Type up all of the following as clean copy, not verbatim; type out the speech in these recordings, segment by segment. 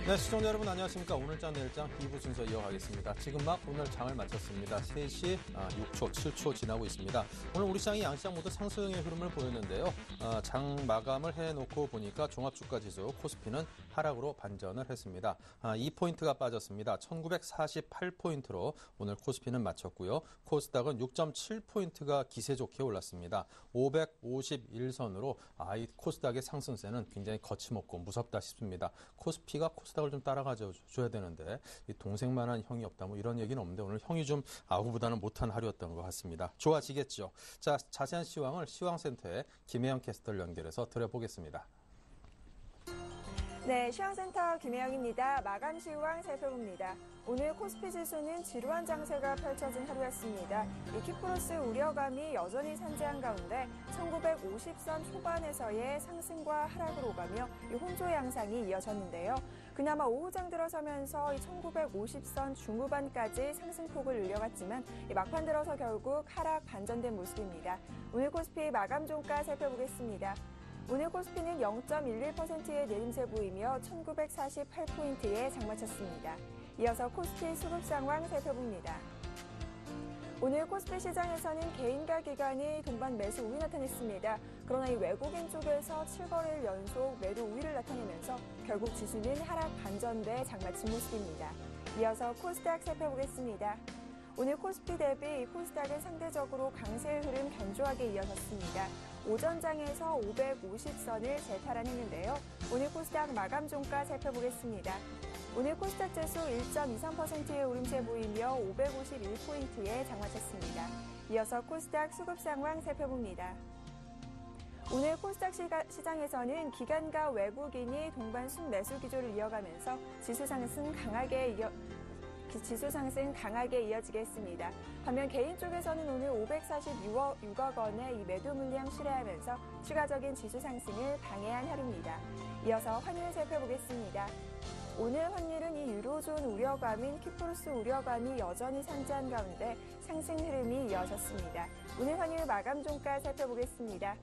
네, 시청자 여러분 안녕하십니까. 오늘장 내일장 2부 순서 이어가겠습니다. 지금 막 오늘 장을 마쳤습니다. 3시 6초, 7초 지나고 있습니다. 오늘 우리 시장이 양시장 모두 상승의 흐름을 보였는데요. 장 마감을 해놓고 보니까 종합주가지수 코스피는 하락으로 반전을 했습니다. 2포인트가 빠졌습니다. 1948포인트로 오늘 코스피는 마쳤고요. 코스닥은 6.7포인트가 기세 좋게 올랐습니다. 551선으로 이 코스닥의 상승세는 굉장히 거침없고 무섭다 싶습니다. 코스피가 코스닥을 좀 따라가줘야 되는데 이 동생만한 형이 없다 뭐 이런 얘기는 없는데 오늘 형이 좀 아구보다는 못한 하루였던 것 같습니다. 좋아지겠죠. 자, 자세한 시황을 시황센터의 김혜영 캐스터를 연결해서 들어보겠습니다. 네, 시황센터 김혜영입니다. 마감 시황 살펴봅니다. 오늘 코스피 지수는 지루한 장세가 펼쳐진 하루였습니다. 이 키프로스 우려감이 여전히 산재한 가운데 1950선 초반에서의 상승과 하락을 오가며 이 혼조 양상이 이어졌는데요. 그나마 오후장 들어서면서 이 1950선 중후반까지 상승폭을 늘려갔지만 막판 들어서 결국 하락 반전된 모습입니다. 오늘 코스피 마감 종가 살펴보겠습니다. 오늘 코스피는 0.11%의 내림세 보이며 1948포인트에 장마쳤습니다. 이어서 코스피 수급 상황 살펴봅니다. 오늘 코스피 시장에서는 개인과 기관이 동반 매수 우위 나타냈습니다. 그러나 이 외국인 쪽에서 7거래일 연속 매도 우위를 나타내면서 결국 지수는 하락 반전돼 장마친 모습입니다. 이어서 코스닥 살펴보겠습니다. 오늘 코스피 대비 코스닥은 상대적으로 강세의 흐름 견조하게 이어졌습니다. 오전장에서 550선을 재탈환했는데요. 오늘 코스닥 마감 종가 살펴보겠습니다. 오늘 코스닥 지수 1.23%의 오름세 보이며 551포인트에 장마쳤습니다. 이어서 코스닥 수급 상황 살펴봅니다. 오늘 코스닥 시장에서는 기관과 외국인이 동반 순매수 기조를 이어가면서 지수 상승 강하게 이어지겠습니다. 반면 개인 쪽에서는 오늘 546억 원의 이 매도 물량 실현하면서 추가적인 지수 상승을 방해한 하루입니다. 이어서 환율 살펴보겠습니다. 오늘 환율은 이 유로존 우려감인 키프로스 우려감이 여전히 산재한 가운데 상승 흐름이 이어졌습니다. 오늘 환율 마감 종가 살펴보겠습니다.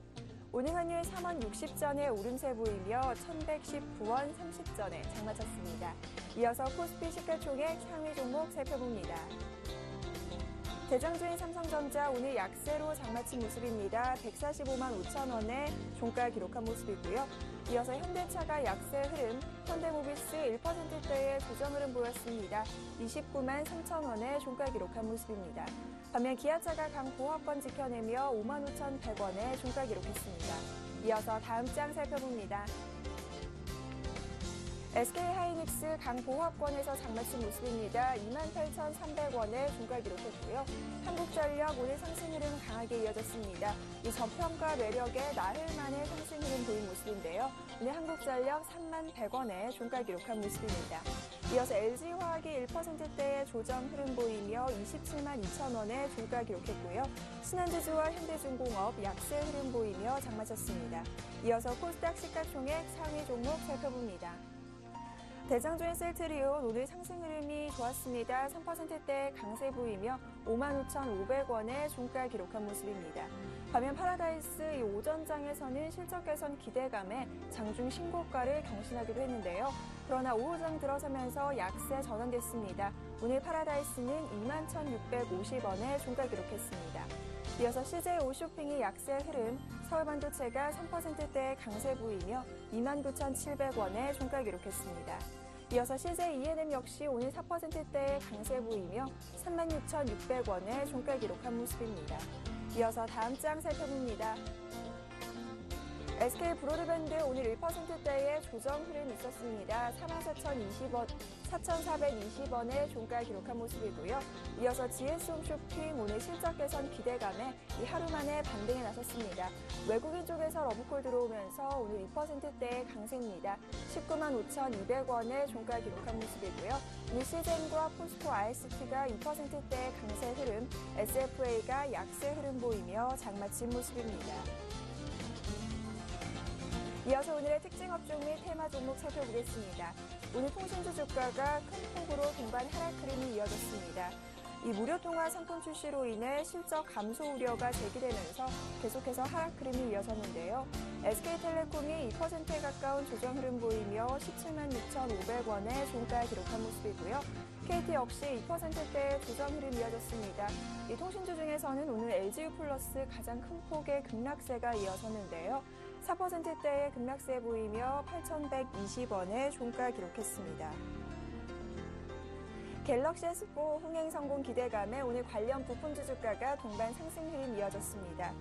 오늘 환율 3원 60전에 오름세 보이며 1119원 30전에 장마쳤습니다. 이어서 코스피 시가총액 상위 종목 살펴봅니다. 대장주인 삼성전자 오늘 약세로 장마친 모습입니다. 145만 5천 원에 종가 기록한 모습이고요. 이어서 현대차가 약세 흐름, 현대모비스 1%대의 조정 흐름 보였습니다. 29만 3천 원에 종가 기록한 모습입니다. 반면 기아차가 강보합권 지켜내며 5만 5,100원에 종가 기록했습니다. 이어서 다음 장 살펴봅니다. SK하이닉스 강보합권에서 장마친 모습입니다. 28,300원에 종가 기록했고요. 한국전력 오늘 상승 흐름 강하게 이어졌습니다. 이 저평가 매력에 나흘 만에 상승 흐름 보인 모습인데요. 오늘 한국전력 31,100원에 종가 기록한 모습입니다. 이어서 LG화학이 1%대의 조정 흐름 보이며 27만 2천 원에 종가 기록했고요. 신한지주와 현대중공업 약세 흐름 보이며 장마쳤습니다. 이어서 코스닥 시가총액 상위 종목 살펴봅니다. 대장주인 셀트리온 오늘 상승 흐름이 좋았습니다. 3%대 강세 보이며 55,500원에 종가 기록한 모습입니다. 반면 파라다이스 이 오전장에서는 실적 개선 기대감에 장중 신고가를 경신하기도 했는데요. 그러나 오후장 들어서면서 약세 전환됐습니다. 오늘 파라다이스는 21,650원에 종가 기록했습니다. 이어서 CJ 오쇼핑이 약세 흐름, 서울반도체가 3%대 강세 보이며 29,700원에 종가 기록했습니다. 이어서 CJ E&M 역시 오늘 4%대의 강세 보이며 36,600원에 종가 기록한 모습입니다. 이어서 다음 장 살펴봅니다. SK 브로드밴드 오늘 1%대의 조정 흐름이 있었습니다. 44,420원에 종가 기록한 모습이고요. 이어서 GS홈쇼핑 오늘 실적 개선 기대감에 이 하루 만에 반등에 나섰습니다. 외국인 쪽에서 러브콜 들어오면서 오늘 2%대의 강세입니다. 19만 5,200원에 종가 기록한 모습이고요. 오늘 시젠과 포스코 IST가 2%대의 강세 흐름, SFA가 약세 흐름 보이며 장마친 모습입니다. 이어서 오늘의 특징 업종 및 테마 종목 살펴보겠습니다. 오늘 통신주 주가가 큰 폭으로 동반 하락 흐름이 이어졌습니다. 이 무료통화 상품 출시로 인해 실적 감소 우려가 제기되면서 계속해서 하락 흐름이 이어졌는데요. SK텔레콤이 2%에 가까운 조정 흐름 보이며 17만 6,500원의 종가 기록한 모습이고요. KT 역시 2%대의 조정 흐름 이어졌습니다. 이 통신주 중에서는 오늘 LG유플러스 가장 큰 폭의 급락세가 이어졌는데요. 4%대의 급락세 보이며 8,120원의 종가 기록했습니다. 갤럭시 S4 흥행 성공 기대감에 오늘 관련 부품주 주가가 동반 상승 흐름 이어졌습니다.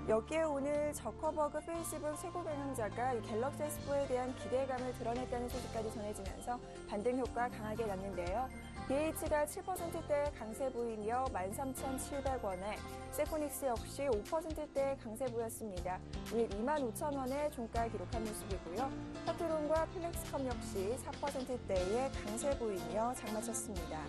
여기에 오늘 저커버그 페이스북 최고 경영자가 이 갤럭시 S4에 대한 기대감을 드러냈다는 소식까지 전해지면서 반등 효과 강하게 났는데요. BH가 7%대 강세 보이며 13,700원에 세코닉스 역시 5%대 강세 보였습니다. 오늘 25,000원의 종가 기록한 모습이고요. 파트론과 플렉스컴 역시 4%대의 강세 보이며 장마쳤습니다.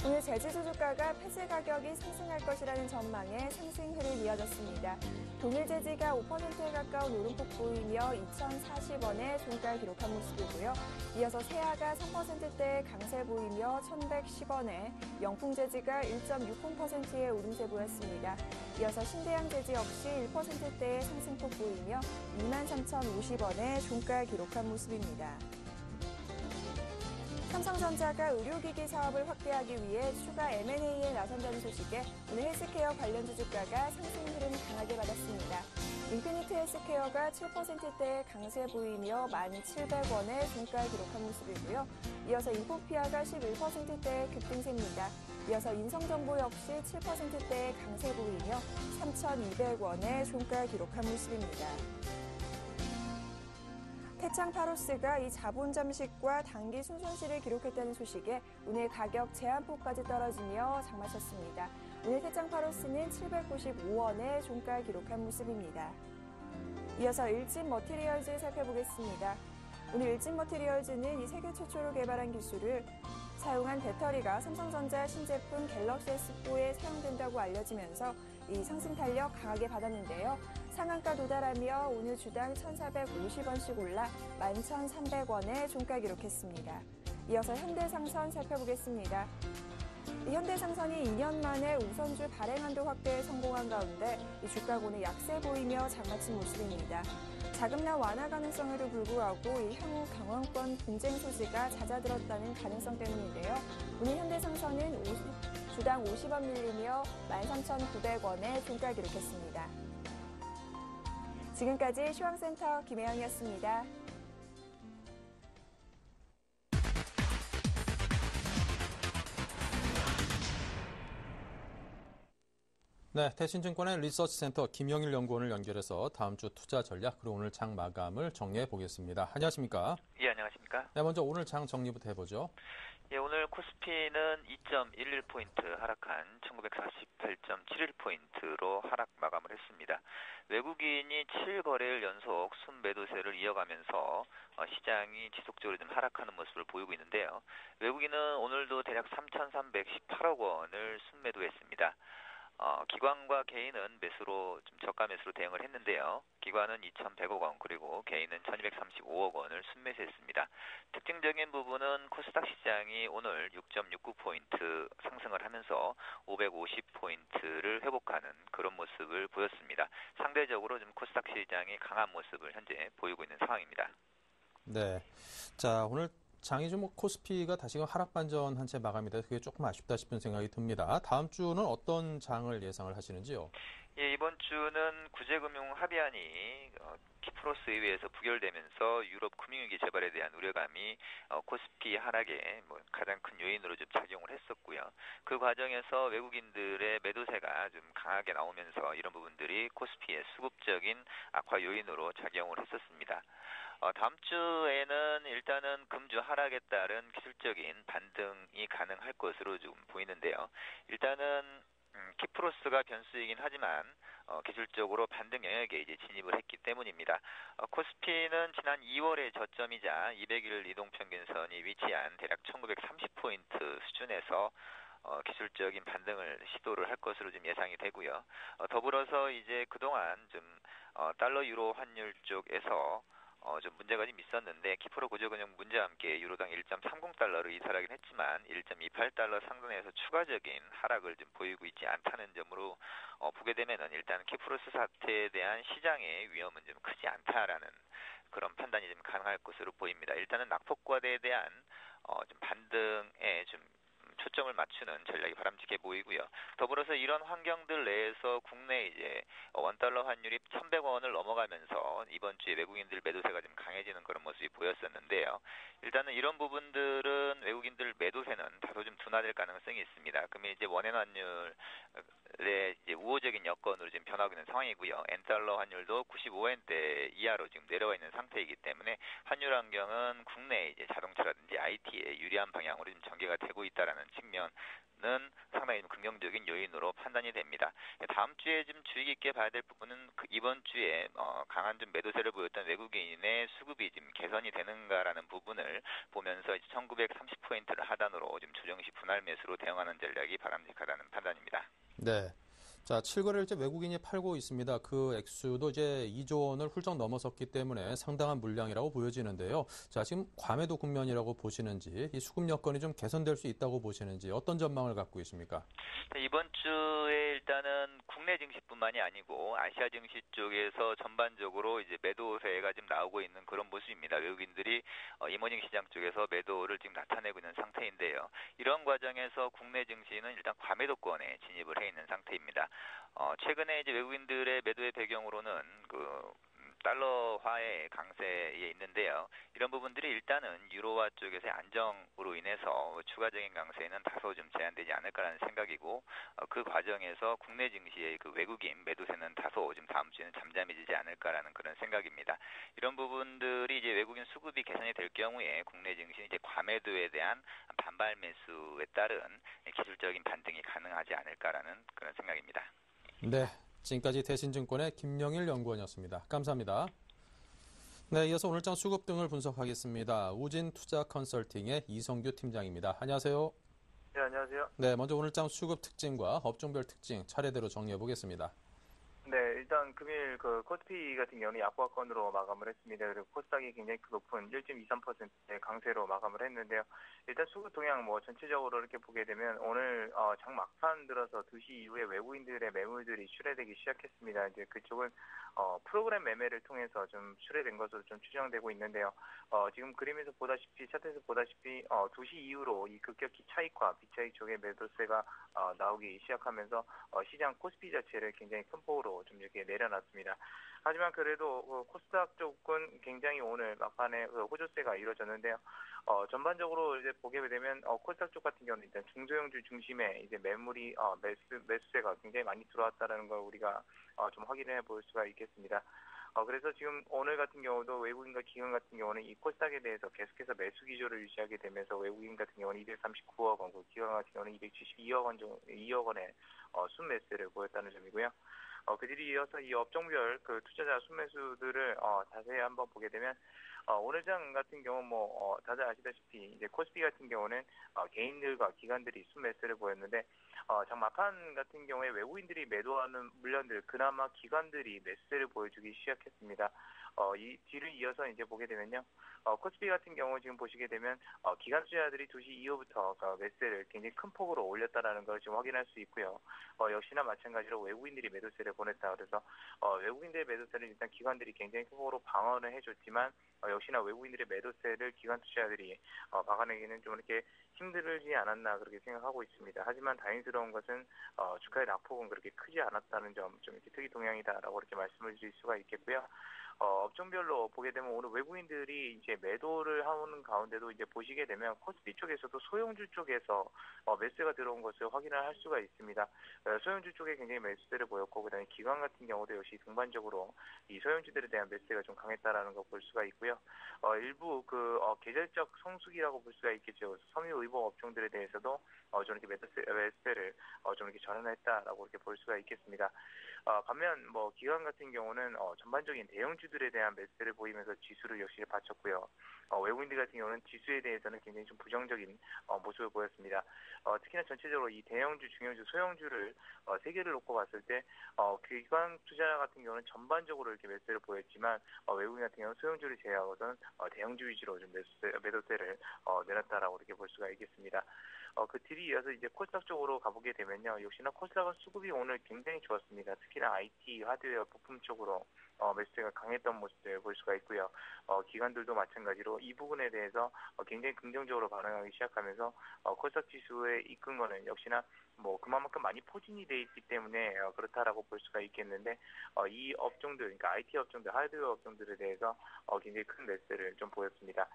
오늘 제주도 주가가 폐쇄 가격이 상승할 것이라는 전망에 상승 흐름 이어졌습니다. 동일제지가 5%에 가까운 오름폭 보이며 2,040원의 종가 기록한 모습이고요. 이어서 세아가 3%대의 강세 보이며 1,110원에 영풍제지가 1.60%의 오름세 보였습니다. 이어서 신대양제지 역시 1%대의 상승폭 보이며 23,050원의 종가 기록한 모습입니다. 삼성전자가 의료기기 사업을 확대하기 위해 추가 M&A에 나선다는 소식에 오늘 헬스케어 관련주 주가가 상승 흐름 강하게 받았습니다. 인피니트 헬스케어가 7%대의 강세 보이며 1,700원의 종가 기록한 모습이고요. 이어서 인포피아가 11%대의 급등세입니다. 이어서 인성정보 역시 7%대의 강세 보이며 3,200원의 종가 기록한 모습입니다. 태창파로스가 이 자본 잠식과 단기 순손실을 기록했다는 소식에 오늘 가격 제한폭까지 떨어지며 장마쳤습니다. 오늘 태창파로스는 795원의 종가 기록한 모습입니다. 이어서 일진머티리얼즈 살펴보겠습니다. 오늘 일진머티리얼즈는 이 세계 최초로 개발한 기술을 사용한 배터리가 삼성전자 신제품 갤럭시 S4에 사용된다고 알려지면서 이 상승 탄력 강하게 받았는데요. 상한가 도달하며 오늘 주당 1,450원씩 올라 11,300원의 종가 기록했습니다. 이어서 현대상선 살펴보겠습니다. 현대상선이 2년 만에 우선주 발행한도 확대에 성공한 가운데 이 주가가 오늘 약세 보이며 장마친 모습입니다. 자금난 완화 가능성에도 불구하고 이 향후 경영권 분쟁 소지가 잦아들었다는 가능성 때문인데요. 오늘 현대상선은 주당 50원 밀리며 13,900원의 종가 기록했습니다. 지금까지 시황센터 김혜영이었습니다. 네, 대신증권의 리서치센터 김영일 연구원을 연결해서 다음 주 투자 전략 그리고 오늘 장 마감을 정리해 보겠습니다. 안녕하십니까? 예, 안녕하십니까? 네, 먼저 오늘 장 정리부터 해보죠. 예, 오늘 코스피는 2.11포인트 하락한 1948.71포인트로 하락 마감을 했습니다. 외국인이 7거래일 연속 순매도세를 이어가면서 시장이 지속적으로 좀 하락하는 모습을 보이고 있는데요. 외국인은 오늘도 대략 3,318억 원을 순매도했습니다. 기관과 개인은 매수로 좀 저가 매수로 대응을 했는데요. 기관은 2,100억 원 그리고 개인은 1,235억 원을 순매수했습니다. 특징적인 부분은 코스닥 시장이 오늘 6.69포인트 상승을 하면서 550포인트를 회복하는 그런 모습을 보였습니다. 상대적으로 좀 코스닥 시장이 강한 모습을 현재 보이고 있는 상황입니다. 네, 자 오늘 장이 좀 코스피가 다시금 하락 반전한 채 마감이 돼서 그게 조금 아쉽다 싶은 생각이 듭니다. 다음 주는 어떤 장을 예상을 하시는지요? 예, 이번 주는 구제금융 합의안이 키프로스 의회에서 부결되면서 유럽 금융위기 재발에 대한 우려감이 코스피 하락에 가장 큰 요인으로 좀 작용을 했었고요. 그 과정에서 외국인들의 매도세가 좀 강하게 나오면서 이런 부분들이 코스피의 수급적인 악화 요인으로 작용을 했었습니다. 다음 주에는 일단은 금주 하락에 따른 기술적인 반등이 가능할 것으로 좀 보이는데요. 일단은 키프로스가 변수이긴 하지만 기술적으로 반등 영역에 이제 진입을 했기 때문입니다. 코스피는 지난 2월의 저점이자 200일 이동평균선이 위치한 대략 1930포인트 수준에서 기술적인 반등을 시도를 할 것으로 좀 예상이 되고요. 더불어서 이제 그동안 좀 달러 유로 환율 쪽에서 좀 문제가 좀 있었는데 키프로 구제금융 문제와 함께 유로당 1.30달러로 이탈하긴 했지만 1.28달러 상단에서 추가적인 하락을 좀 보이고 있지 않다는 점으로 보게 되면은 일단 키프로스 사태에 대한 시장의 위험은 좀 크지 않다라는 그런 판단이 좀 가능할 것으로 보입니다. 일단은 낙폭과대에 대한 좀 반등에 좀 초점을 맞추는 전략이 바람직해 보이고요. 더불어서 이런 환경들 내에서 국내 이제 원달러 환율이 1,100원을 넘어가면서 이번 주에 외국인들 매도세가 좀 강해지는 그런 모습이 보였었는데요. 일단은 이런 부분들은 외국인들 매도세는 다소 좀 둔화될 가능성이 있습니다. 그러면 이제 원엔 환율의 이제 우호적인 여건으로 지금 변하고 있는 상황이고요. 엔달러 환율도 95엔대 이하로 지금 내려와 있는 상태이기 때문에 환율 환경은 국내 이제 자동차라든지 IT에 유리한 방향으로 지금 전개가 되고 있다라는 측면은 상당히 좀 긍정적인 요인으로 판단이 됩니다. 다음 주에 좀 주의 깊게 봐야 될 부분은 이번 주에 강한 좀 매도세를 보였던 외국인의 수급이 지금 개선이 되는가라는 부분을 보면서 이제 1930포인트를 하단으로 좀 조정시 분할 매수로 대응하는 전략이 바람직하다는 판단입니다. 네. 자, 7거래를 이제 외국인이 팔고 있습니다. 그 액수도 이제 2조 원을 훌쩍 넘어섰기 때문에 상당한 물량이라고 보여지는데요. 자, 지금 과매도 국면이라고 보시는지, 이 수급 여건이 좀 개선될 수 있다고 보시는지 어떤 전망을 갖고 있습니까? 네, 이번 주에 일단은 국내 증시뿐만이 아니고 아시아 증시 쪽에서 전반적으로 이제 매도세가 지금 나오고 있는 그런 모습입니다. 외국인들이 이모징 시장 쪽에서 매도를 지금 나타내고 있는 상태인데요. 이런 과정에서 국내 증시는 일단 과매도권에 진입을 해 있는 상태입니다. 최근에 이제 외국인들의 매도의 배경으로는 달러화의 강세에 있는데요. 이런 부분들이 일단은 유로화 쪽에서의 안정으로 인해서 추가적인 강세는 다소 좀 제한되지 않을까라는 생각이고 그 과정에서 국내 증시의 그 외국인 매도세는 다소 좀 다음 주에는 잠잠해지지 않을까라는 그런 생각입니다. 이런 부분들이 이제 외국인 수급이 개선이 될 경우에 국내 증시는 이제 과매도에 대한 반발 매수에 따른 기술적인 반등이 가능하지 않을까라는 그런 생각입니다. 네. 지금까지 대신증권의 김영일 연구원이었습니다. 감사합니다. 네, 이어서 오늘장 수급 등을 분석하겠습니다. 우진 투자 컨설팅의 이성규 팀장입니다. 안녕하세요. 네, 안녕하세요. 네, 먼저 오늘장 수급 특징과 업종별 특징 차례대로 정리해 보겠습니다. 네, 일단 금일 코스피 같은 경우는 약보합권으로 마감을 했습니다. 그리고 코스닥이 굉장히 높은 1.23%의 강세로 마감을 했는데요. 일단 수급 동향 전체적으로 이렇게 보게 되면 오늘 장 막판 들어서 2시 이후에 외국인들의 매물들이 출회되기 시작했습니다. 이제 그쪽은 프로그램 매매를 통해서 좀 출회된 것으로 좀 추정되고 있는데요. 지금 그림에서 보다시피 차트에서 보다시피 2시 이후로 이 급격히 차익과 비차익 쪽의 매도세가 나오기 시작하면서 시장 코스피 자체를 굉장히 큰 폭으로 좀 이렇게 내려놨습니다. 하지만 그래도 코스닥 쪽은 굉장히 오늘 막판에 호조세가 이루어졌는데요. 전반적으로 이제 보게 되면 코스닥 쪽 같은 경우는 일단 중소형주 중심의 이제 매물이 매수세가 굉장히 많이 들어왔다라는 걸 우리가 좀 확인해 볼 수가 있겠습니다. 그래서 지금 오늘 같은 경우도 외국인과 기관 같은 경우는 이 코스닥에 대해서 계속해서 매수 기조를 유지하게 되면서 외국인 같은 경우는 239억 원, 기관 같은 경우는 272억 원 정도, 2억 원의 순매수를 보였다는 점이고요. 그들이 이어서 이 업종별 투자자 순매수들을 자세히 한번 보게 되면 오늘 장 같은 경우 다들 아시다시피 이제 코스피 같은 경우는 개인들과 기관들이 순매수를 보였는데 장 막판 같은 경우에 외국인들이 매도하는 물량들 그나마 기관들이 매수세를 보여주기 시작했습니다. 이 뒤를 이어서 이제 보게 되면요. 코스피 같은 경우 지금 보시게 되면 기관 투자자들이 2시 이후부터 매수세를 굉장히 큰 폭으로 올렸다라는 걸 지금 확인할 수 있고요. 역시나 마찬가지로 외국인들이 매도세를 보냈다 그래서 외국인들의 매도세를 일단 기관들이 굉장히 큰 폭으로 방어는 해줬지만 역시나 외국인들의 매도세를 기관 투자자들이 막아내기는 좀 이렇게 힘들지 않았나 그렇게 생각하고 있습니다. 하지만 다행스러운 것은 주가의 낙폭은 그렇게 크지 않았다는 점, 좀 이렇게 특이 동향이다라고 이렇게 말씀을 드릴 수가 있겠고요. 업종별로 보게 되면 오늘 외국인들이 이제 매도를 하는 가운데도 이제 보시게 되면 코스피 쪽에서도 소형주 쪽에서 매수가 들어온 것을 확인을 할 수가 있습니다. 소형주 쪽에 굉장히 매수세를 보였고 그다음에 기관 같은 경우도 역시 등반적으로 이 소형주들에 대한 매수가 좀 강했다라는 거 볼 수가 있고요. 일부 계절적 성수기라고 볼 수가 있겠죠. 섬유 의복 업종들에 대해서도 좀 이렇게 매수세를 좀 이렇게 전환했다라고 이렇게 볼 수가 있겠습니다. 반면 뭐 기관 같은 경우는 전반적인 대형주들에 대한 매수를 보이면서 지수를 역시 받쳤고요. 외국인들 같은 경우는 지수에 대해서는 굉장히 좀 부정적인 모습을 보였습니다. 특히나 전체적으로 이 대형주, 중형주, 소형주를 세 개를 놓고 봤을 때 기관 투자자 같은 경우는 전반적으로 이렇게 매수를 보였지만 외국인 같은 경우는 소형주를 제외하고는 대형주 위주로 좀 매도세를 내놨다라고 이렇게 볼 수가 있겠습니다. 그 뒤를 이어서 이제 코스닥 쪽으로 가보게 되면요. 역시나 코스닥은 수급이 오늘 굉장히 좋았습니다. 특히나 IT, 하드웨어, 부품 쪽으로 매수세가 강했던 모습을 볼 수가 있고요. 기관들도 마찬가지로 이 부분에 대해서 굉장히 긍정적으로 반응하기 시작하면서 코스닥 지수에 이끈 거는 역시나 뭐 그만큼 많이 포진이 돼 있기 때문에 그렇다라고 볼 수가 있겠는데 이 업종들, 그러니까 IT 업종들, 하드웨어 업종들에 대해서 굉장히 큰 매수를 좀 보였습니다.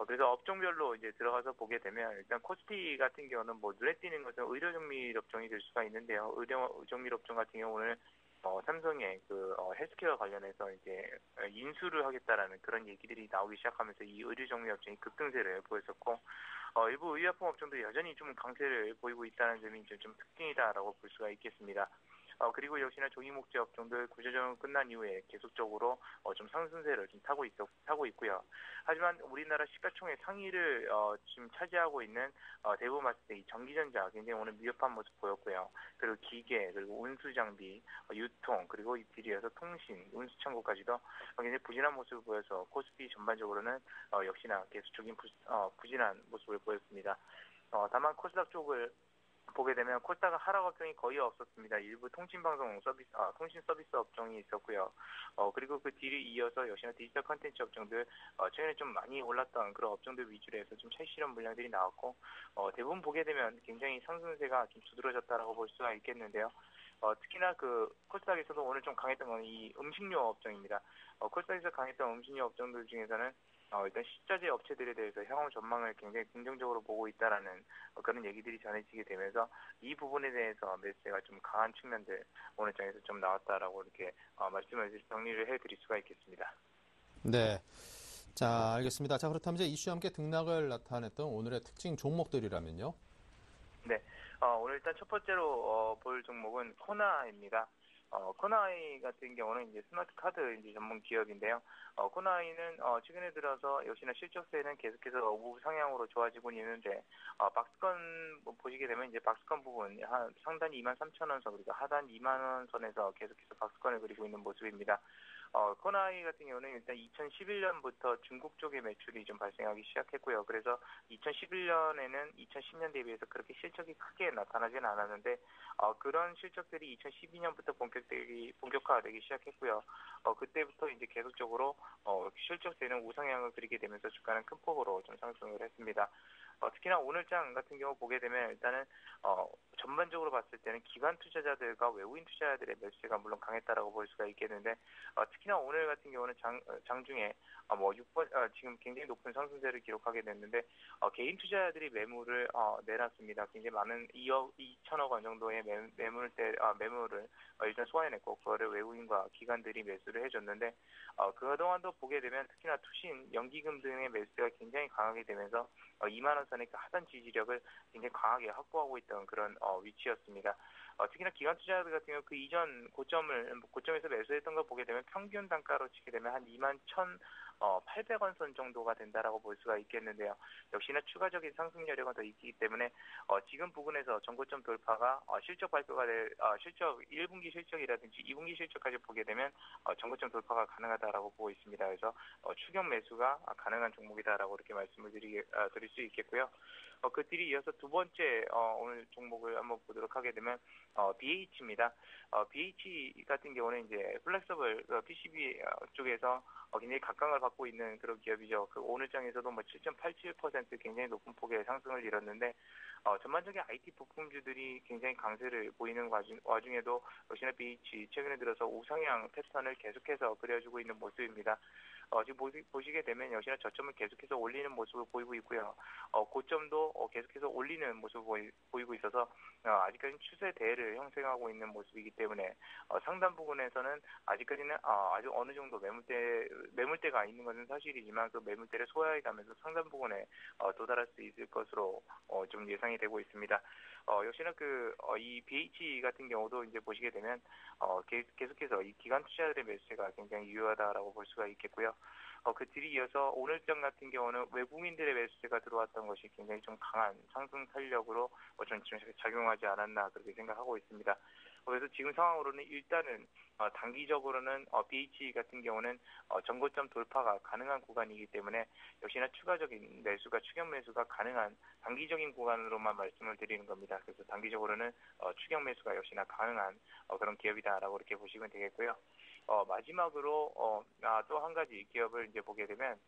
그래서 업종별로 이제 들어가서 보게 되면 일단 코스피 같은 경우는 뭐 눈에 띄는 것은 의료 정밀 업종이 될 수가 있는데요. 의료 정밀 업종 같은 경우는 삼성의 그 헬스케어 관련해서 이제 인수를 하겠다라는 그런 얘기들이 나오기 시작하면서 이 의료 정밀 업종이 급등세를 보였었고 일부 의약품 업종도 여전히 좀 강세를 보이고 있다는 점이 이제 좀 특징이다라고 볼 수가 있겠습니다. 그리고 역시나 조기 목재 업종들 구조조정 끝난 이후에 계속적으로 좀 상승세를 좀 타고 있고요. 하지만 우리나라 시가총액 상위를 지금 차지하고 있는 대부분 봤을 때 이 전기전자 굉장히 오늘 미흡한 모습 보였고요. 그리고 기계, 그리고 운수 장비, 유통, 그리고 이 뒤이어서 통신, 운수 창고까지도 굉장히 부진한 모습을 보여서 코스피 전반적으로는 역시나 계속적인 부진한 모습을 보였습니다. 다만 코스닥 쪽을 보게 되면 코스닥은 하락 업종이 거의 없었습니다. 일부 통신 서비스 업종이 있었고요. 그리고 그 뒤를 이어서 역시나 디지털 컨텐츠 업종들 최근에 좀 많이 올랐던 그런 업종들 위주로 해서 좀 차익 실현 물량들이 나왔고 대부분 보게 되면 굉장히 상승세가 좀 두드러졌다라고 볼 수가 있겠는데요. 특히나 그 코스닥에서도 오늘 좀 강했던 건 이 음식료 업종입니다. 코스닥에서 강했던 음식료 업종들 중에서는 일단 식자재 업체들에 대해서 향후 전망을 굉장히 긍정적으로 보고 있다라는 그런 얘기들이 전해지게 되면서 이 부분에 대해서 매수세가 좀 강한 측면들 오늘 장에서 좀 나왔다라고 이렇게 말씀을 정리를 해드릴 수가 있겠습니다. 네. 자, 알겠습니다. 자, 그렇다면 이제 이슈와 함께 등락을 나타냈던 오늘의 특징 종목들이라면요. 네. 오늘 일단 첫 번째로 볼 종목은 코나입니다. 코나이 같은 경우는 이제 스마트 카드 이제 전문 기업인데요. 코나이는 최근에 들어서 역시나 실적세는 계속해서 우상향으로 좋아지고 있는데 박스권 보시게 되면 이제 박스권 부분 한 상단 23,000원 선 그리고 하단 2만 원 선에서 계속해서 박스권을 그리고 있는 모습입니다. 코나이 같은 경우는 일단 2011년부터 중국 쪽의 매출이 좀 발생하기 시작했고요. 그래서 2011년에는 2010년 대비해서 그렇게 실적이 크게 나타나지는 않았는데 그런 실적들이 2012년부터 본격화되기 시작했고요. 그때부터 이제 계속적으로 실적세는 우상향을 그리게 되면서 주가는 큰 폭으로 좀 상승을 했습니다. 특히나 오늘장 같은 경우 보게 되면 일단은 전반적으로 봤을 때는 기관 투자자들과 외국인 투자자들의 매수세가 물론 강했다라고 볼 수가 있겠는데 특히나 오늘 같은 경우는 장중에 6번 지금 굉장히 높은 상승세를 기록하게 됐는데 개인 투자자들이 매물을 내놨습니다. 굉장히 많은 2억 2천억 원 정도의 매물을 일단 소화해냈고 그거를 외국인과 기관들이 매수를 해줬는데 그동안도 보게 되면 특히나 투신, 연기금 등의 매수가 굉장히 강하게 되면서 2만 원 선의 그 하단 지지력을 굉장히 강하게 확보하고 있던 그런 위치였습니다. 특히나 기관 투자자들 같은 경우 그 이전 고점에서 매수했던 걸 보게 되면 평균 단가로 치게 되면 한 21,800원 선 정도가 된다라고 볼 수가 있겠는데요. 역시나 추가적인 상승 여력은 더 있기 때문에 지금 부분에서 전고점 돌파가 실적 발표가 될 실적 1분기 실적이라든지 2분기 실적까지 보게 되면 전고점 돌파가 가능하다라고 보고 있습니다. 그래서 추격 매수가 가능한 종목이다라고 이렇게 말씀을 드릴 수 있겠고요. 그 뒤를 이어서 두 번째 오늘 종목을 한번 보도록 하게 되면 BH입니다. BH 같은 경우는 이제 플렉서블 PCB 쪽에서 굉장히 각광을 받고 있는 그런 기업이죠. 그 오늘장에서도 7.87% 굉장히 높은 폭의 상승을 이뤘는데 전반적인 IT 부품주들이 굉장히 강세를 보이는 와중에도 역시나 BH 최근에 들어서 우상향 패턴을 계속해서 그려주고 있는 모습입니다. 지금 보시게 되면 역시나 저점을 계속해서 올리는 모습을 보이고 있고요. 고점도 계속해서 올리는 모습을 보이고 있어서 아직까지는 추세대를 형성하고 있는 모습이기 때문에 상단 부분에서는 아직까지는 아주 어느 정도 매물대가 있는 것은 사실이지만 그 매물대를 소화해 가면서 상단 부분에 도달할 수 있을 것으로 좀 예상이 되고 있습니다. 역시나 이 BH 같은 경우도 이제 보시게 되면 계속해서 이 기관 투자들의 매수세가 굉장히 유효하다라고 볼 수가 있겠고요. 그 뒤를 이어서 오늘장 같은 경우는 외국인들의 매수세가 들어왔던 것이 굉장히 좀 강한 상승 탄력으로 좀 작용하지 않았나 그렇게 생각하고 있습니다. 그래서 지금 상황으로는 일단은 단기적으로는 BH 같은 경우는 전고점 돌파가 가능한 구간이기 때문에 역시나 추가적인 매수가 추격 매수가 가능한 단기적인 구간으로만 말씀을 드리는 겁니다. 그래서 단기적으로는 추격 매수가 역시나 가능한 그런 기업이다라고 이렇게 보시면 되겠고요. 마지막으로 또 한 가지 기업을 이제 보게 되면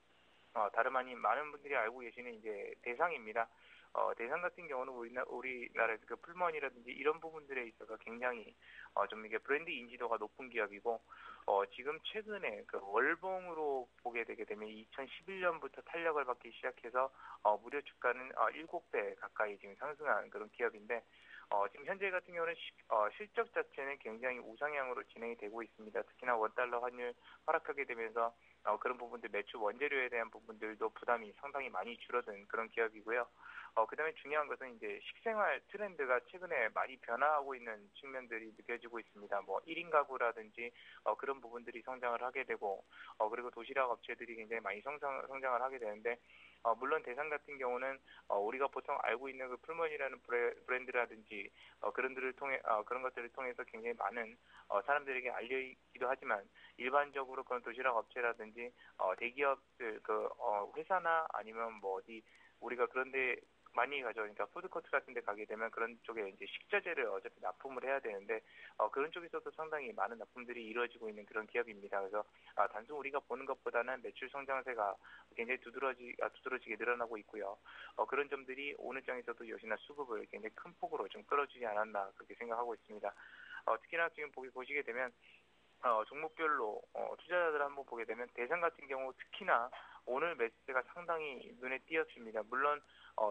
다름 아닌 많은 분들이 알고 계시는 이제 대상입니다. 대상 같은 경우는 우리나라에서 그 풀머니라든지 이런 부분들에 있어서 굉장히 좀 이게 브랜드 인지도가 높은 기업이고 지금 최근에 그 월봉으로 보게 되게 되면 2011년부터 탄력을 받기 시작해서 무려 주가는 7배 가까이 지금 상승한 그런 기업인데 지금 현재 같은 경우는 실적 자체는 굉장히 우상향으로 진행이 되고 있습니다. 특히나 원달러 환율 하락하게 되면서 그런 부분들 매출 원재료에 대한 부분들도 부담이 상당히 많이 줄어든 그런 기업이고요. 그다음에 중요한 것은 이제 식생활 트렌드가 최근에 많이 변화하고 있는 측면들이 느껴지고 있습니다. 뭐 1인 가구라든지 그런 부분들이 성장을 하게 되고 그리고 도시락 업체들이 굉장히 많이 성장을 하게 되는데 물론 대상 같은 경우는 우리가 보통 알고 있는 그 풀먼이라는 브랜드라든지 그런 것들을 통해서 굉장히 많은 사람들에게 알려지기도 하지만 일반적으로 그런 도시락 업체라든지 대기업들 회사나 아니면 뭐 어디 우리가 그런데 많이 가죠. 그러니까 푸드코트 같은 데 가게 되면 그런 쪽에 이제 식자재를 어차피 납품을 해야 되는데 그런 쪽에서도 상당히 많은 납품들이 이루어지고 있는 그런 기업입니다. 그래서 단순 우리가 보는 것보다는 매출 성장세가 굉장히 두드러지게 늘어나고 있고요. 그런 점들이 오늘 장에서도 역시나 수급을 굉장히 큰 폭으로 좀 끌어주지 않았나 그렇게 생각하고 있습니다. 특히나 지금 보시게 되면 종목별로 투자자들 한번 보게 되면 대상 같은 경우 특히나 오늘 매수세가 상당히 눈에 띄었습니다. 물론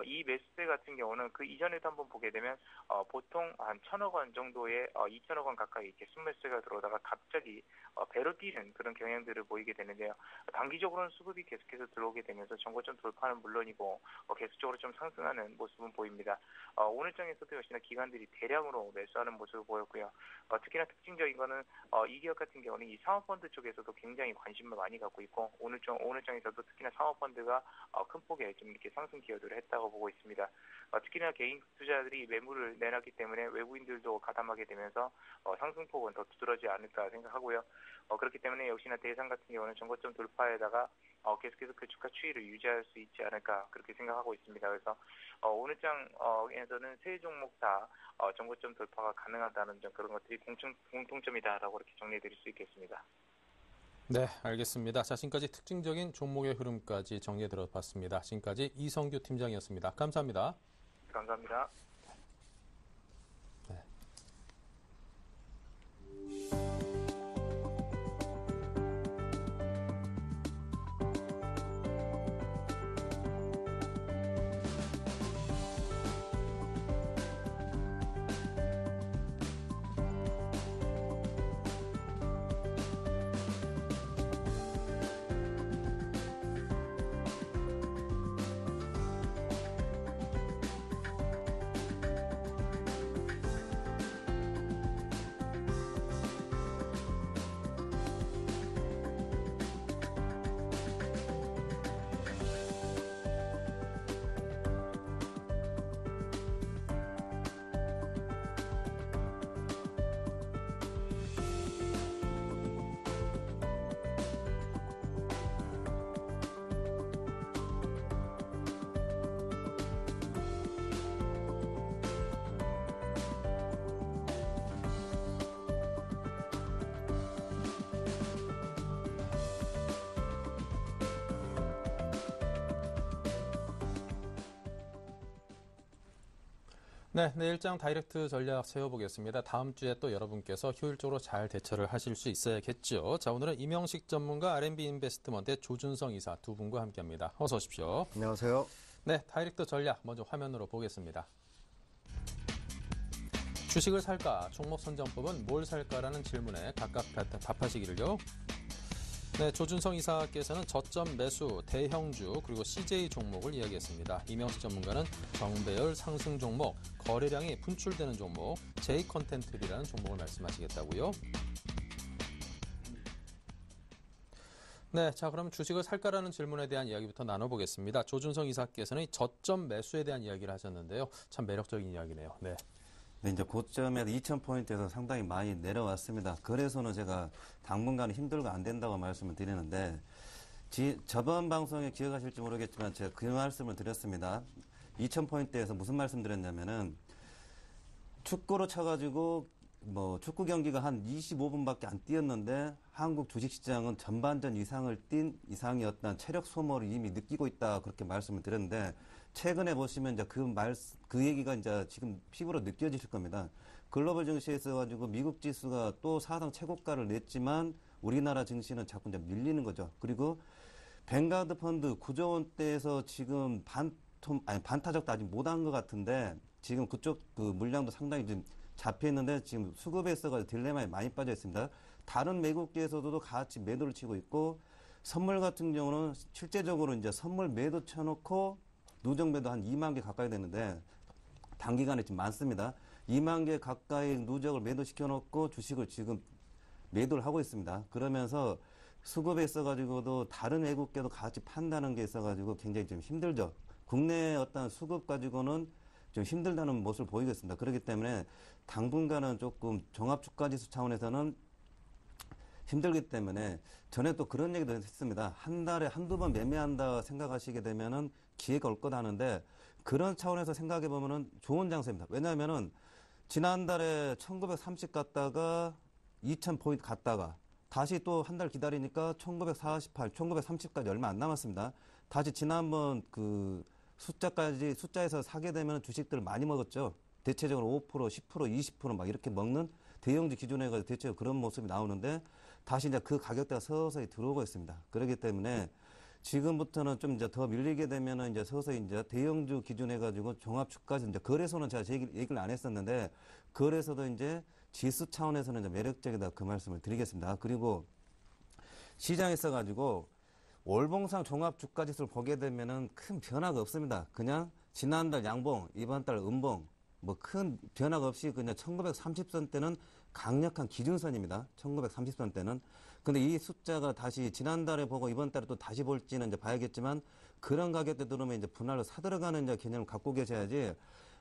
이 매수세 같은 경우는 그 이전에도 한번 보게 되면 보통 한 1,000억 원 정도의 2,000억 원 가까이 이렇게 순매수세가 들어오다가 갑자기 배로 뛰는 그런 경향들을 보이게 되는데요. 단기적으로는 수급이 계속해서 들어오게 되면서 정고점 돌파는 물론이고 계속적으로 좀 상승하는 모습은 보입니다. 오늘 장에서도 역시나 기관들이 대량으로 매수하는 모습을 보였고요. 특히나 특징적인 거는 이 기업 같은 경우는 이 사모펀드 쪽에서도 굉장히 관심을 많이 갖고 있고 오늘 장에서도 특히나 사모펀드가 큰 폭의 좀 이렇게 상승 기여도를 했다고 보고 있습니다. 특히나 개인 투자자들이 매물을 내놨기 때문에 외국인들도 가담하게 되면서 상승폭은 더 두드러지지 않을까 생각하고요. 그렇기 때문에 역시나 대상 같은 경우는 전고점 돌파에다가 계속해서 그 주가 추이를 유지할 수 있지 않을까 그렇게 생각하고 있습니다. 그래서 오늘 장에서는 세 종목 다 전고점 돌파가 가능하다는 점 그런 것들이 공통점이다라고 이렇게 정리해드릴 수 있겠습니다. 네, 알겠습니다. 자, 지금까지 특징적인 종목의 흐름까지 정리해 들어봤습니다. 지금까지 이성규 팀장이었습니다. 감사합니다. 감사합니다. 네, 내일장 다이렉트 전략 세워보겠습니다. 다음 주에 또 여러분께서 효율적으로 잘 대처를 하실 수 있어야겠죠. 자, 오늘은 이명식 전문가, R&B 인베스트먼트의 조준성 이사 두 분과 함께합니다. 어서 오십시오. 안녕하세요. 네, 다이렉트 전략 먼저 화면으로 보겠습니다. 주식을 살까, 종목 선정법은 뭘 살까라는 질문에 각각 답하시기를요. 네, 조준성 이사께서는 저점 매수, 대형주, 그리고 CJ 종목을 이야기했습니다. 이명식 전문가는 정배열 상승 종목, 거래량이 분출되는 종목, J 컨텐트리라는 종목을 말씀하시겠다고요. 네, 자 그럼 주식을 살까라는 질문에 대한 이야기부터 나눠보겠습니다. 조준성 이사께서는 저점 매수에 대한 이야기를 하셨는데요. 참 매력적인 이야기네요. 네. 네, 이제 고점에서 2,000포인트에서 상당히 많이 내려왔습니다. 그래서는 제가 당분간은 힘들고 안 된다고 말씀을 드리는데, 저번 방송에 기억하실지 모르겠지만 제가 그 말씀을 드렸습니다. 2,000포인트에서 무슨 말씀 드렸냐면은, 축구로 쳐가지고, 축구 경기가 한 25분밖에 안 뛰었는데, 한국 주식시장은 전반전 이상을 뛴 이상의 어떤 체력 소모를 이미 느끼고 있다. 그렇게 말씀을 드렸는데, 최근에 보시면 이제 그 얘기가 이제 지금 피부로 느껴지실 겁니다. 글로벌 증시에서 가지고 미국 지수가 또 사상 최고가를 냈지만 우리나라 증시는 자꾸 이제 밀리는 거죠. 그리고 뱅가드 펀드 9조 원대에서 지금 반타작도 아직 못한 것 같은데 지금 그쪽 그 물량도 상당히 좀 잡혀 있는데 지금 수급에 있어가지고 딜레마에 많이 빠져 있습니다. 다른 외국계에서도 같이 매도를 치고 있고 선물 같은 경우는 실제적으로 이제 선물 매도 쳐놓고 누적 매도 한 2만 개 가까이 되는데 단기간에 지금 많습니다. 2만 개 가까이 누적을 매도시켜놓고 주식을 지금 매도를 하고 있습니다. 그러면서 수급에 있어가지고도 다른 외국계도 같이 판다는 게 있어가지고 굉장히 좀 힘들죠. 국내 어떤 수급 가지고는 좀 힘들다는 모습을 보이고 있습니다. 그렇기 때문에 당분간은 조금 종합주가지수 차원에서는 힘들기 때문에 전에 또 그런 얘기도 했습니다. 한 달에 한두 번 매매한다 생각하시게 되면은 기회가 올 거다 하는데 그런 차원에서 생각해 보면은 좋은 장세입니다. 왜냐하면은 지난달에 1930 갔다가 2000포인트 갔다가 다시 또 한 달 기다리니까 1948, 1930까지 얼마 안 남았습니다. 다시 지난번 그 숫자에서 사게 되면 주식들을 많이 먹었죠. 대체적으로 5%, 10%, 20% 막 이렇게 먹는 대형주 기준에 가지고 대체적으로 그런 모습이 나오는데 다시 이제 그 가격대가 서서히 들어오고 있습니다. 그렇기 때문에 지금부터는 좀 이제 더 밀리게 되면은 이제 서서히 이제 대형주 기준해 가지고 종합주가지 이제 거래소는 제가 얘기를 안 했었는데 거래소도 이제 지수 차원에서는 이제 매력적이다 그 말씀을 드리겠습니다. 그리고 시장에 있어가지고 월봉상 종합주가지수를 보게 되면은 큰 변화가 없습니다. 그냥 지난달 양봉, 이번 달 음봉 뭐 큰 변화가 없이 그냥 1930선 때는 강력한 기준선입니다. 1930선 때는. 근데 이 숫자가 다시 지난달에 보고 이번 달에 또 다시 볼지는 이제 봐야겠지만 그런 가격대 들어오면 이제 분할로 사들어가는 이제 개념을 갖고 계셔야지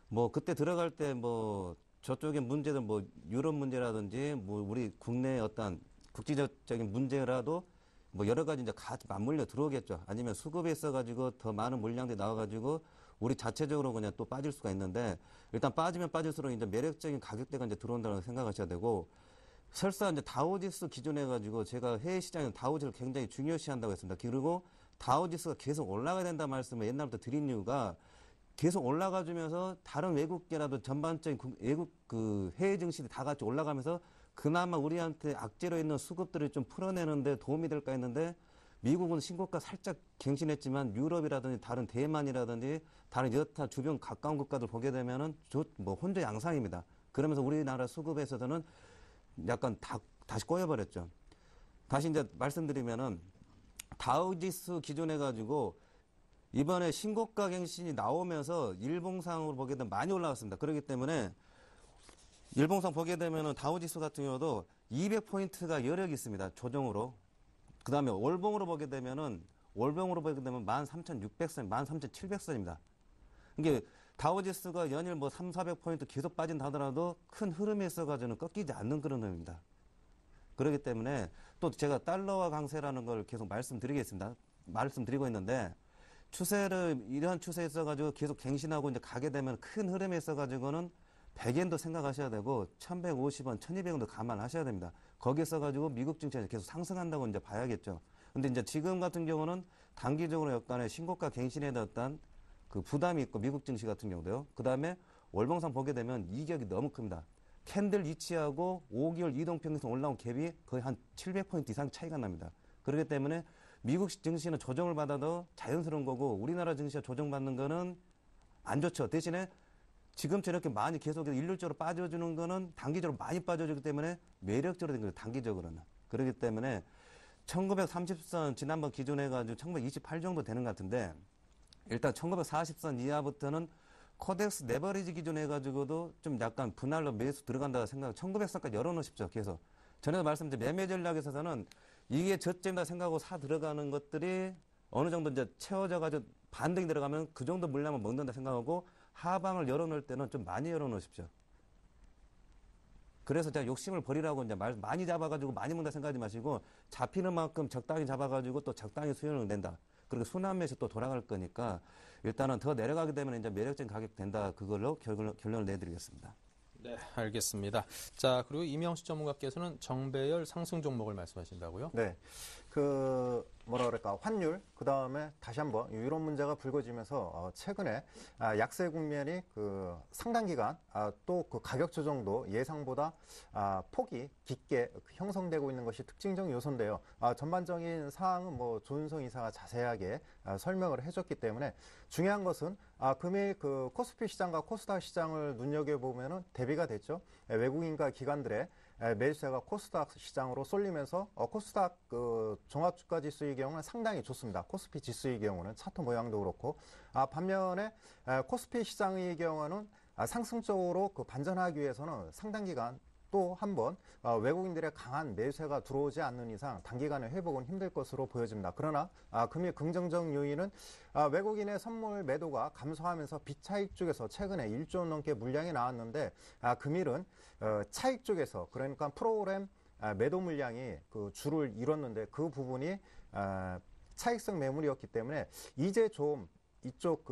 뭐 그때 들어갈 때 뭐 저쪽의 문제들 뭐 유럽 문제라든지 뭐 우리 국내 어떤 국제적인 문제라도 뭐 여러 가지 이제 같이 맞물려 들어오겠죠. 아니면 수급에 있어가지고 더 많은 물량들이 나와가지고 우리 자체적으로 그냥 또 빠질 수가 있는데 일단 빠지면 빠질수록 이제 매력적인 가격대가 이제 들어온다고 생각하셔야 되고 설사 이제 다우지수 기준해가지고 제가 해외 시장에서 다우지수를 굉장히 중요시한다고 했습니다. 그리고 다우지수가 계속 올라가야 된다 말씀을 옛날부터 드린 이유가 계속 올라가주면서 다른 외국계라도 전반적인 외국 그 해외 증시들이 다 같이 올라가면서 그나마 우리한테 악재로 있는 수급들을 좀 풀어내는데 도움이 될까 했는데 미국은 신고가 살짝 갱신했지만 유럽이라든지 다른 대만이라든지 다른 여타 주변 가까운 국가들 보게 되면은 뭐 혼자 양상입니다. 그러면서 우리나라 수급에서는 약간 다시 꼬여버렸죠. 다시 이제 말씀드리면은 다우지수 기준해가지고 이번에 신고가 갱신이 나오면서 일봉상으로 보게 되면 많이 올라갔습니다. 그렇기 때문에 일봉상 보게 되면은 다우지수 같은 경우도 200포인트가 여력이 있습니다. 조정으로. 그 다음에 월봉으로 보게 되면은 13,600선, 13,700선입니다. 이게 다우지수가 연일 뭐 400포인트 계속 빠진다 하더라도 큰 흐름에 있어가지고는 꺾이지 않는 그런 흐름입니다. 그렇기 때문에 또 제가 달러화 강세라는 걸 계속 말씀드리고 있는데 이러한 추세에 있어가지고 계속 갱신하고 이제 가게 되면 큰 흐름에 있어가지고는 100엔도 생각하셔야 되고 1150원, 1200원도 감안하셔야 됩니다. 거기에 있어가지고 미국 증시가 계속 상승한다고 이제 봐야겠죠. 근데 이제 지금 같은 경우는 단기적으로 약간의 신고가 갱신에 대한 그 부담이 있고 미국 증시 같은 경우도요. 그 다음에 월봉상 보게 되면 이격이 너무 큽니다. 캔들 이치하고 5개월 이동평균선 올라온 갭이 거의 한 700포인트 이상 차이가 납니다. 그렇기 때문에 미국 증시는 조정을 받아도 자연스러운 거고 우리나라 증시가 조정받는 거는 안 좋죠. 대신에 지금처럼 이렇게 많이 계속 일률적으로 빠져주는 거는 단기적으로 많이 빠져주기 때문에 매력적으로 된 거예요. 단기적으로는. 그렇기 때문에 1930선 지난번 기준해가지고 1928 정도 되는 것 같은데 일단 1940선 이하부터는 코덱스 레버리지 기준 해가지고도 좀 약간 분할로 매수 들어간다고 생각, 1900선까지 열어놓으십시오. 계속. 전에도 말씀드린 매매 전략에 있어서는 이게 저점이다 생각하고 사 들어가는 것들이 어느 정도 이제 채워져가지고 반등이 들어가면 그 정도 물량을 먹는다 생각하고 하방을 열어놓을 때는 좀 많이 열어놓으십시오. 그래서 제가 욕심을 버리라고 이제 많이 잡아가지고 많이 먹는다 생각하지 마시고 잡히는 만큼 적당히 잡아가지고 또 적당히 수익을 낸다. 그리고 순환 매수 또 돌아갈 거니까 일단은 더 내려가게 되면 이제 매력적인 가격 된다. 그걸로 결론을 내드리겠습니다. 네, 알겠습니다. 자, 그리고 이명수 전문가께서는 정배열 상승 종목을 말씀하신다고요? 네. 뭐라 그럴까, 환율, 그 다음에 다시 한번 이런 문제가 불거지면서, 최근에, 약세 국면이 상당 기간, 또 그 가격 조정도 예상보다, 폭이 깊게 형성되고 있는 것이 특징적 요소인데요. 전반적인 사항은 뭐 조은성 이사가 자세하게 설명을 해줬기 때문에 중요한 것은, 금일 코스피 시장과 코스닥 시장을 눈여겨보면은 대비가 됐죠. 외국인과 기관들의 매수세가 코스닥 시장으로 쏠리면서 코스닥 종합주가 지수의 경우는 상당히 좋습니다. 코스피 지수의 경우는 차트 모양도 그렇고 반면에 코스피 시장의 경우는 상승적으로 반전하기 위해서는 상당 기간 또 한번 외국인들의 강한 매수세가 들어오지 않는 이상 단기간에 회복은 힘들 것으로 보여집니다. 그러나 금일 긍정적 요인은 외국인의 선물 매도가 감소하면서 비차익 쪽에서 최근에 1조 원 넘게 물량이 나왔는데 금일은 차익 쪽에서 그러니까 프로그램 매도 물량이 줄을 이뤘는데 그 부분이 차익성 매물이었기 때문에 이제 좀 이쪽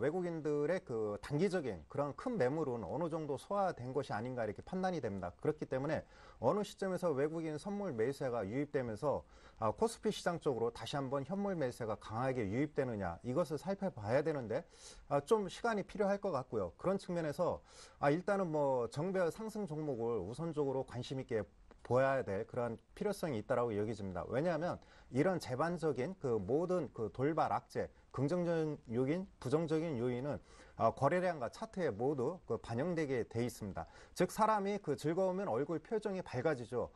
외국인들의 단기적인 그런 큰 매물은 어느 정도 소화된 것이 아닌가 이렇게 판단이 됩니다. 그렇기 때문에 어느 시점에서 외국인 선물 매수세가 유입되면서 코스피 시장 쪽으로 다시 한번 현물 매수세가 강하게 유입되느냐 이것을 살펴봐야 되는데 좀 시간이 필요할 것 같고요. 그런 측면에서 일단은 뭐 정배열 상승 종목을 우선적으로 관심 있게 보아야 될 그런 필요성이 있다라고 여겨집니다. 왜냐하면 이런 재반적인 모든 돌발 악재, 긍정적인 요인, 부정적인 요인은 거래량과 차트에 모두 반영되게 돼 있습니다. 즉 사람이 즐거우면 얼굴 표정이 밝아지죠.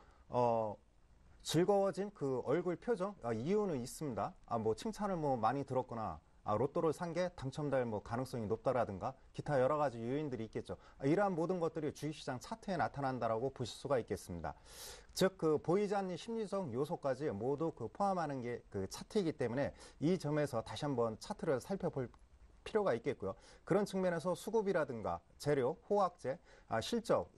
즐거워진 얼굴 표정 이유는 있습니다. 뭐 칭찬을 많이 들었거나 로또를 산 게 당첨될 가능성이 높다라든가 기타 여러 가지 요인들이 있겠죠. 이러한 모든 것들이 주식시장 차트에 나타난다라고 보실 수가 있겠습니다. 즉 보이지 않는 심리적 요소까지 모두 포함하는 게 차트이기 때문에 이 점에서 다시 한번 차트를 살펴볼 필요가 있겠고요. 그런 측면에서 수급이라든가 재료, 호황제, 실적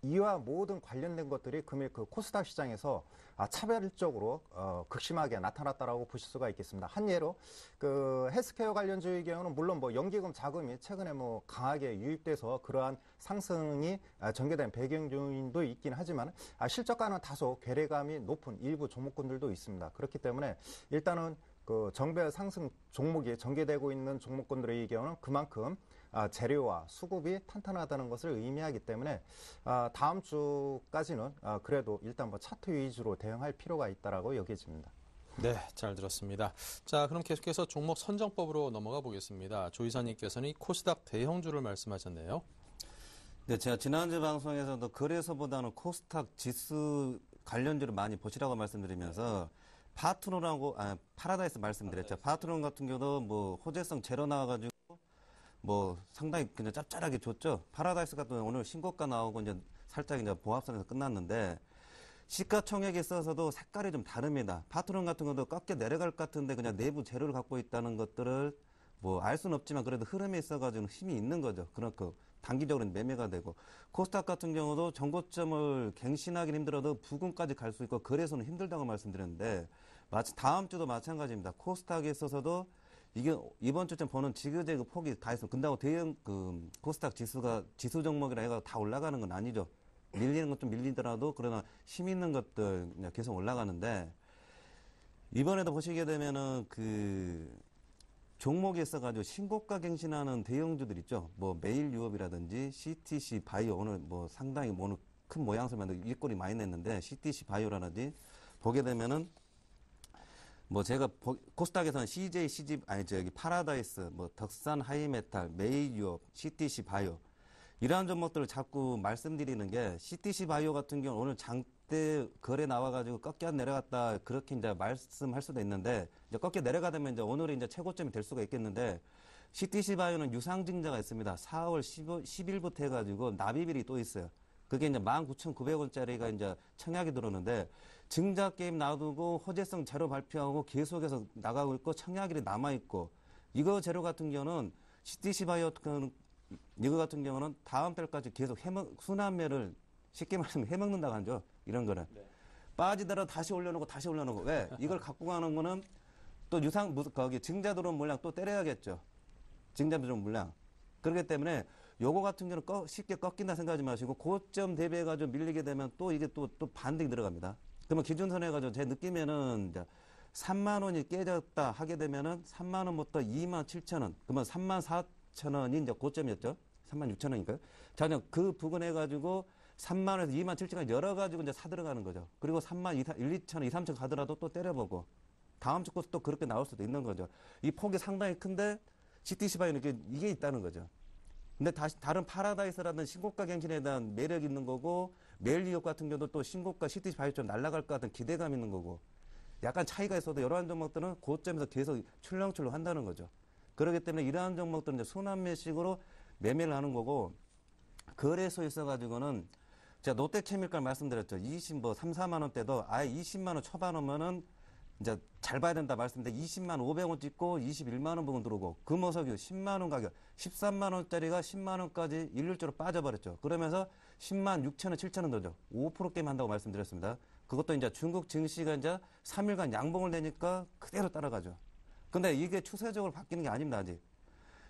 이와 모든 관련된 것들이 금일 코스닥 시장에서 차별적으로 극심하게 나타났다라고 보실 수가 있겠습니다. 한 예로 헬스케어 관련주의 경우는 물론 연기금 자금이 최근에 강하게 유입돼서 그러한 상승이 전개된 배경 요인도 있긴 하지만 실적과는 다소 괴리감이 높은 일부 종목군들도 있습니다. 그렇기 때문에 일단은 정배열 상승 종목이 전개되고 있는 종목군들의 경우는 그만큼 재료와 수급이 탄탄하다는 것을 의미하기 때문에 다음 주까지는 그래도 일단 차트 위주로 대응할 필요가 있다라고 여겨집니다. 네, 잘 들었습니다. 자, 그럼 계속해서 종목 선정법으로 넘어가 보겠습니다. 조 이사님께서는 이 코스닥 대형주를 말씀하셨네요. 네, 제가 지난주 방송에서도 거래소보다는 코스닥 지수 관련주를 많이 보시라고 말씀드리면서 파트너라고 파라다이스 말씀드렸죠. 파트너 같은 경우도 호재성 제로 나와가지고 상당히 그냥 짭짤하게 줬죠. 파라다이스 같은 경우는 오늘 신고가 나오고 이제 살짝 이제 보합선에서 끝났는데 시가총액에 있어서도 색깔이 좀 다릅니다. 파트너 같은 경우도 꺾여 내려갈 것 같은데 그냥 내부 재료를 갖고 있다는 것들을 알 수는 없지만 그래도 흐름에 있어가지고 힘이 있는 거죠. 그렇고 단기적으로 매매가 되고 코스닥 같은 경우도 정고점을 갱신하기는 힘들어도 부근까지 갈 수 있고 거래소는 힘들다고 말씀드렸는데 다음 주도 마찬가지입니다. 코스닥에 있어서도 이게 이번 주쯤 보는 지그재그 폭이 다 있으면 근다고 대형 코스닥 지수가 지수 종목이라 해가 다 올라가는 건 아니죠. 밀리는 것 좀 밀리더라도 그러나 힘 있는 것들 그냥 계속 올라가는데 이번에도 보시게 되면은 종목에 있어가지고 신고가 갱신하는 대형주들 있죠. 뭐 메일유업이라든지 CTC 바이오 오늘 뭐 상당히 뭐 오늘 큰 모양새만 일꼴이 많이 냈는데 CTC 바이오라든지 보게 되면은 뭐 제가 코스닥에서는 CJ, CG 아니 저기 파라다이스, 뭐 덕산 하이메탈, 메일유업, CTC 바이오 이러한 종목들을 자꾸 말씀드리는 게 CTC 바이오 같은 경우는 오늘 장대 거래 나와가지고 꺾여 내려갔다 그렇게 이제 말씀할 수도 있는데 이제 꺾여 내려가다 보면 이제 오늘이 이제 최고점이 될 수가 있겠는데 CTC 바이오는 유상증자가 있습니다. 4월 10일부터 해가지고 납입일이 또 있어요. 그게 이제 19,900원짜리가 이제 청약이 들어오는데 증자 게임 놔두고 호재성 제로 발표하고 계속해서 나가고 있고 청약일이 남아있고 이거 제로 같은 경우는 CTC 바이오 이거 같은 경우는 다음 달까지 계속 순환매를 쉽게 말하면 해먹는다고 하죠. 이런 거는. 네. 빠지더라도 다시 올려놓고 다시 올려놓고. 왜? 이걸 갖고 가는 거는 또 거기 증자 들어온 물량 또 때려야겠죠. 증자 들어온 물량. 그렇기 때문에 요거 같은 경우는 쉽게 꺾인다 생각하지 마시고 고점 대비해가지고 밀리게 되면 또 이게 또 반등이 들어갑니다. 그러면 기준선 해가지고 제 느낌에는 이제 3만 원이 깨졌다 하게 되면은 3만 원부터 2만 7천 원. 그러면 3만 4천 원이 이제 고점이었죠. 3만 6천 원이니까요. 자, 그 부분 해가지고 3만 원에서 2만 7천 원 열어가지고 이제 사들어가는 거죠. 그리고 3만 1, 2천 원, 2, 3천 가더라도 또 때려보고 다음 주 코스 또 그렇게 나올 수도 있는 거죠. 이 폭이 상당히 큰데 CTC 바이오는 이게 있다는 거죠. 근데 다른 파라다이스라든 신고가 갱신에 대한 매력이 있는 거고 메일리업 같은 경우도 또 신고가 CTC 바이오처럼 날아갈 것 같은 기대감이 있는 거고 약간 차이가 있어도 이러한 종목들은 고점에서 계속 출렁출렁 한다는 거죠. 그렇기 때문에 이러한 종목들은 이제 순환매식으로 매매를 하는 거고 거래소에 있어가지고는 제가 롯데케미칼 말씀드렸죠. 3, 4만 원대도 아예 20만 원 초반 오면은 이제 잘 봐야 된다 말씀드렸는데 20만 500원 찍고 21만 원 부분 들어오고 금호석유 10만 원 가격 13만 원짜리가 10만 원까지 일률적으로 빠져버렸죠. 그러면서 10만 6천 원, 7천 원 더죠. 5% 게임 한다고 말씀드렸습니다. 그것도 이제 중국 증시가 이제 3일간 양봉을 내니까 그대로 따라가죠. 근데 이게 추세적으로 바뀌는 게 아닙니다, 아직.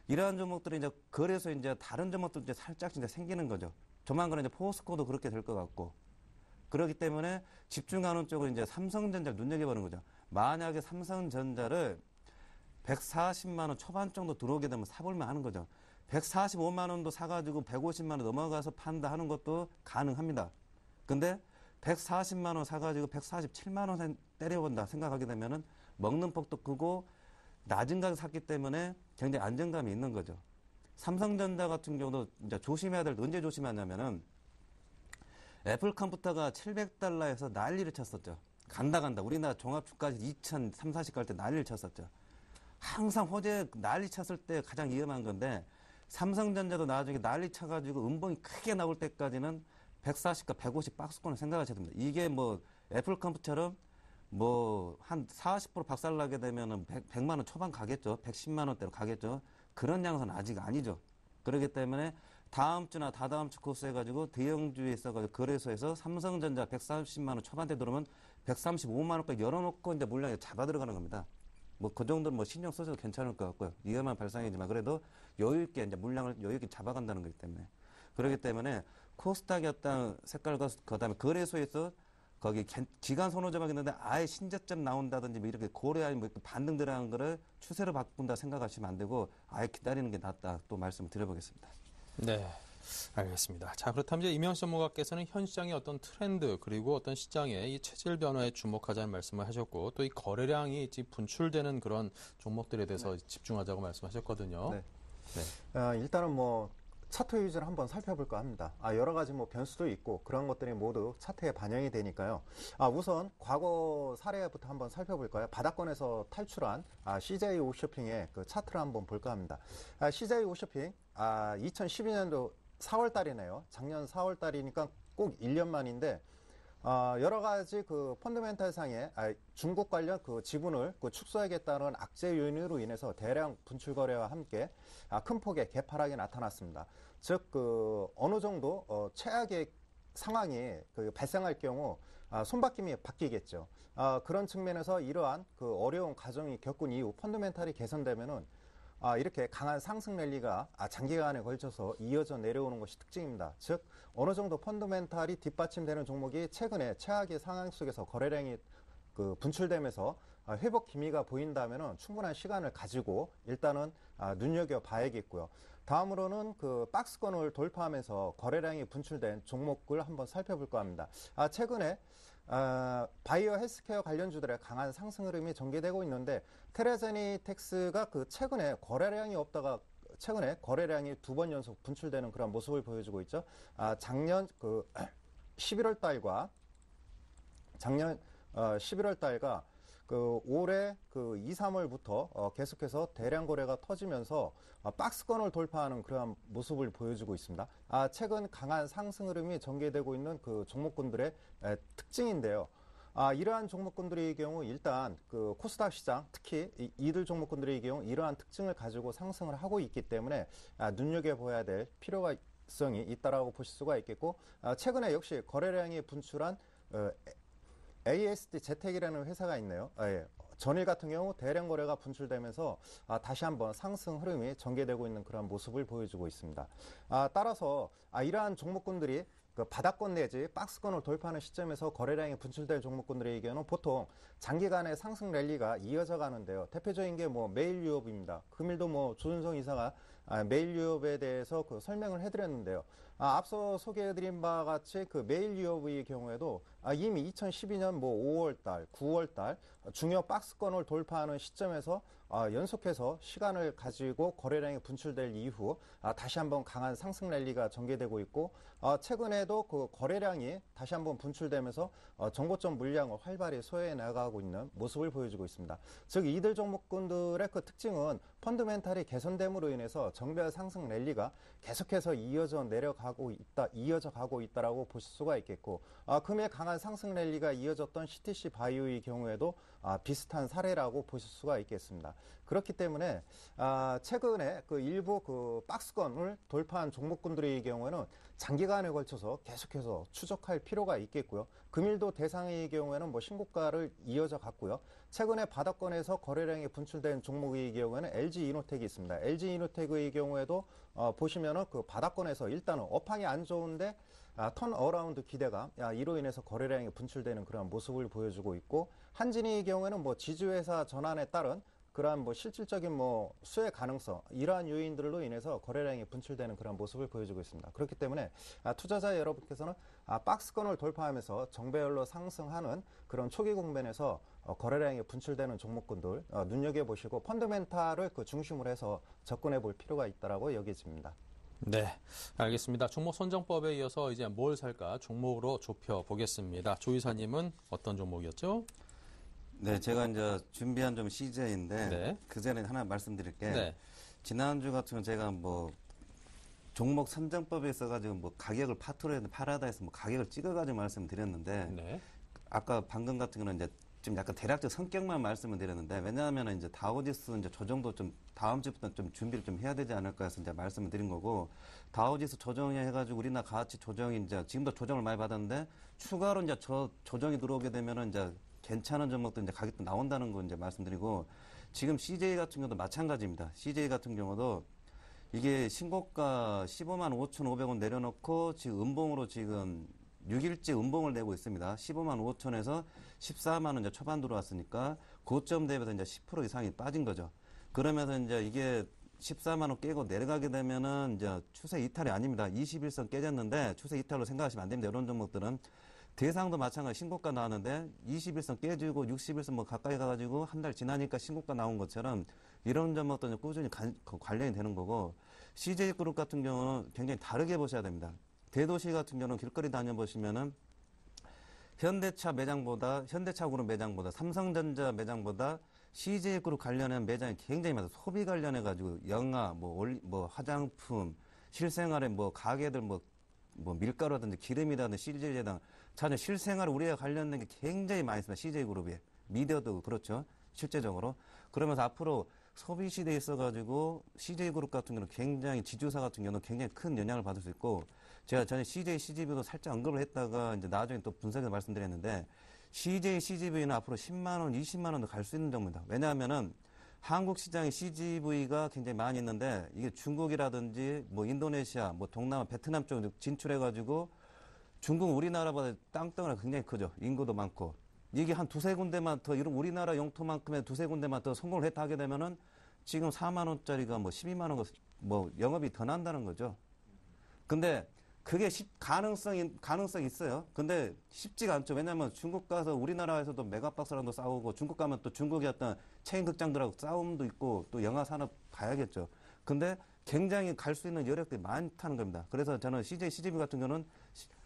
이러한 종목들이 이제 거래소 이제 다른 종목들 이제 살짝 이제 생기는 거죠. 조만간 이제 포스코도 그렇게 될 것 같고. 그렇기 때문에 집중하는 쪽으로 이제 삼성전자를 눈여겨보는 거죠. 만약에 삼성전자를 140만 원 초반 정도 들어오게 되면 사볼만 하는 거죠. 145만 원도 사가지고 150만 원 넘어가서 판다 하는 것도 가능합니다. 근데 140만 원 사가지고 147만 원 때려본다 생각하게 되면은 먹는 폭도 크고 낮은 가격 샀기 때문에 굉장히 안정감이 있는 거죠. 삼성전자 같은 경우도 이제 조심해야 될 때 언제 조심하냐면은 애플 컴퓨터가 700달러에서 난리를 쳤었죠. 간다. 우리나라 종합주가지 2,030, 40 갈 때 난리를 쳤었죠. 항상 호재 난리 쳤을 때 가장 위험한 건데 삼성전자도 나중에 난리 쳐가지고 음봉이 크게 나올 때까지는 140과 150 박스권을 생각하셔야 됩니다. 이게 뭐 애플 컴퓨터처럼 뭐 한 40% 박살나게 되면은 100만 원 초반 가겠죠. 110만 원대로 가겠죠. 그런 양상은 아직 아니죠. 그렇기 때문에 다음 주나 다다음 주 코스 해가지고 대형주에 있어가지고 거래소에서 삼성전자 130만 원 초반대 들어오면 135만 원까지 열어놓고 이제 물량에 잡아 들어가는 겁니다. 뭐 그 정도는 뭐 신경 써줘도 괜찮을 것 같고요. 위험한 발상이지만 그래도 여유 있게 이제 물량을 여유 있게 잡아간다는 거기 때문에 그렇기 때문에 코스닥이 어떤 색깔과 그다음에 거래소에서 거기 기간 선호점이 있는데 아예 신저점 나온다든지 뭐 이렇게 고려하는 뭐 반등 들어가는 거를 추세로 바꾼다 생각하시면 안 되고 아예 기다리는 게 낫다 또 말씀을 드려보겠습니다. 네, 알겠습니다. 자, 그렇다면 이제 이명수 전문가께서는 현 시장의 어떤 트렌드 그리고 어떤 시장의 이 체질 변화에 주목하자는 말씀을 하셨고 또 이 거래량이 분출되는 그런 종목들에 대해서 집중하자고 말씀하셨거든요. 네. 일단은 뭐 차트 유지를 한번 살펴볼까 합니다. 여러 가지 뭐 변수도 있고 그런 것들이 모두 차트에 반영이 되니까요. 우선 과거 사례부터 한번 살펴볼까요? 바닥권에서 탈출한 CJ 홈쇼핑의 그 차트를 한번 볼까 합니다. CJ 홈쇼핑 2012년도 4월 달이네요. 작년 4월 달이니까 꼭 1년 만인데 여러 가지 그 펀더멘탈상의 중국 관련 그 지분을 축소하겠다는 악재 요인으로 인해서 대량 분출 거래와 함께 큰 폭의 개파락이 나타났습니다. 즉 그 어느 정도 최악의 상황이 그 발생할 경우 손바뀜이 바뀌겠죠. 그런 측면에서 이러한 그 어려운 과정이 겪은 이후 펀더멘탈이 개선되면은 이렇게 강한 상승 랠리가 장기간에 걸쳐서 이어져 내려오는 것이 특징입니다. 즉 어느 정도 펀더멘탈이 뒷받침되는 종목이 최근에 최악의 상황 속에서 거래량이 그 분출되면서 회복 기미가 보인다면은 충분한 시간을 가지고 일단은 눈여겨 봐야겠고요. 다음으로는 그 박스권을 돌파하면서 거래량이 분출된 종목을 한번 살펴볼까 합니다. 최근에 바이오 헬스케어 관련주들의 강한 상승 흐름이 전개되고 있는데 테라제니텍스가 그 최근에 거래량이 없다가 최근에 거래량이 2번 연속 분출되는 그런 모습을 보여주고 있죠. 작년 그 11월 달과 작년 11월 달과 그 올해 그 2, 3월부터 계속해서 대량 거래가 터지면서 박스권을 돌파하는 그러한 모습을 보여주고 있습니다. 최근 강한 상승 흐름이 전개되고 있는 그 종목군들의 특징인데요. 이러한 종목군들의 경우 일단 그 코스닥 시장 특히 이들 종목군들의 경우 이러한 특징을 가지고 상승을 하고 있기 때문에 눈여겨봐야 될 필요성이 있다라고 보실 수가 있겠고 최근에 역시 거래량이 분출한 ASD 재택이라는 회사가 있네요. 전일 같은 경우 대량 거래가 분출되면서 다시 한번 상승 흐름이 전개되고 있는 그런 모습을 보여주고 있습니다. 따라서 이러한 종목군들이 그 바닥권 내지 박스권을 돌파하는 시점에서 거래량이 분출될 종목군들의 경우는 보통 장기간의 상승 랠리가 이어져 가는데요. 대표적인 게 뭐 메일 유업입니다. 금일도 뭐 조준성 이사가 메일 유업에 대해서 그 설명을 해드렸는데요. 앞서 소개해드린 바와 같이 그 메일 유업의 경우에도 이미 2012년 뭐 5월달, 9월달 중요 박스권을 돌파하는 시점에서 연속해서 시간을 가지고 거래량이 분출될 이후 다시 한번 강한 상승 랠리가 전개되고 있고 최근에도 그 거래량이 다시 한번 분출되면서 정고점 물량을 활발히 소화해 나가고 있는 모습을 보여주고 있습니다. 즉 이들 종목군들의 그 특징은 펀드멘탈이 개선됨으로 인해서 정별 상승 랠리가 계속해서 이어져 가고 있다라고 보실 수가 있겠고 금일 강한 상승 랠리가 이어졌던 CTC 바이오의 경우에도 비슷한 사례라고 보실 수가 있겠습니다. 그렇기 때문에 최근에 그 일부 그 박스권을 돌파한 종목군들의 경우에는 장기간에 걸쳐서 계속해서 추적할 필요가 있겠고요. 금일도 대상의 경우에는 뭐 신고가를 이어져 갔고요. 최근에 바닥권에서 거래량이 분출된 종목의 경우에는 LG 이노텍이 있습니다. LG 이노텍의 경우에도 보시면은 그 바닥권에서 일단은 업황이 안 좋은데 턴 어라운드 기대감 이로 인해서 거래량이 분출되는 그런 모습을 보여주고 있고 한진의 경우에는 뭐 지주회사 전환에 따른 그러한 뭐 실질적인 뭐 수혜 가능성 이러한 요인들로 인해서 거래량이 분출되는 그런 모습을 보여주고 있습니다. 그렇기 때문에 투자자 여러분께서는 박스권을 돌파하면서 정배열로 상승하는 그런 초기 국면에서 거래량이 분출되는 종목군들 눈여겨보시고 펀드멘탈을 그 중심으로 해서 접근해 볼 필요가 있다라고 여겨집니다. 네, 알겠습니다. 종목 선정법에 이어서 이제 뭘 살까 종목으로 좁혀 보겠습니다. 조 이사님은 어떤 종목이었죠? 네, 제가 이제 준비한 좀 CJ인데 네. 그 전에 하나 말씀드릴게. 네. 지난주 같은 경우 제가 뭐 종목 선정법에 있어가지고 뭐 가격을 파토로 했는데 파라다에서 뭐 가격을 찍어가지고 말씀드렸는데 네. 아까 방금 같은 경우는 이제 좀 약간 대략적 성격만 말씀을 드렸는데 왜냐하면 이제 다우지수 이제 조정도 좀 다음 주부터 좀 준비를 좀 해야 되지 않을까 해서 이제 말씀을 드린 거고 다우지수 조정해 해가지고 우리나라 가치 조정이 이제 지금도 조정을 많이 받았는데 추가로 이제 조정이 들어오게 되면은 이제 괜찮은 종목도 이제 가격도 나온다는 거 이제 말씀드리고 지금 CJ 같은 경우도 마찬가지입니다. CJ 같은 경우도 이게 신고가 15만 5,500원 내려놓고 지금 음봉으로 지금 6일째 음봉을 내고 있습니다. 15만 5천에서 14만 원 이제 초반 들어왔으니까 고점 대비해서 이제 10% 이상이 빠진 거죠. 그러면서 이제 이게 14만 원 깨고 내려가게 되면은 이제 추세 이탈이 아닙니다. 21선 깨졌는데 추세 이탈로 생각하시면 안 됩니다. 이런 종목들은 대상도 마찬가지 신고가 나왔는데 21선 깨지고 61선 뭐 가까이 가가지고 한 달 지나니까 신고가 나온 것처럼 이런 종목들은 꾸준히 관련이 되는 거고 CJ그룹 같은 경우는 굉장히 다르게 보셔야 됩니다. 대도시 같은 경우는 길거리 다녀보시면은 현대차그룹 매장보다 삼성전자 매장보다 CJ그룹 관련한 매장이 굉장히 많아요. 소비 관련해가지고 영화, 뭐 화장품, 실생활에 뭐 가게들 뭐 밀가루라든지 기름이라든지 CJ재단 전혀 실생활에 우리가 관련된 게 굉장히 많이 있습니다. CJ그룹에. 미디어도 그렇죠. 실제적으로. 그러면서 앞으로 소비 시대에 있어가지고 CJ그룹 같은 경우는 굉장히 지주사 같은 경우는 굉장히 큰 영향을 받을 수 있고 제가 전에 CJCGV도 살짝 언급을 했다가 이제 나중에 또 분석해서 말씀드렸는데 CJCGV는 앞으로 10만 원, 20만 원도 갈 수 있는 정도입니다. 왜냐하면은 한국 시장에 CGV가 굉장히 많이 있는데 이게 중국이라든지 뭐 인도네시아, 뭐 동남아, 베트남 쪽으로 진출해가지고 중국 우리나라보다 땅덩어리가 굉장히 크죠. 인구도 많고. 이게 한 두세 군데만 더, 이런 우리나라 영토만큼의 두세 군데만 더 성공을 하게 되면은 지금 4만 원짜리가 뭐 12만 원, 뭐 영업이 더 난다는 거죠. 근데 그게 가능성이 있어요. 근데 쉽지가 않죠. 왜냐면 중국 가서 우리나라에서도 메가박스랑도 싸우고, 중국 가면 또 중국의 어떤 체인 극장들하고 싸움도 있고, 또 영화 산업 봐야겠죠. 근데 굉장히 갈 수 있는 여력들이 많다는 겁니다. 그래서 저는 CGV 같은 경우는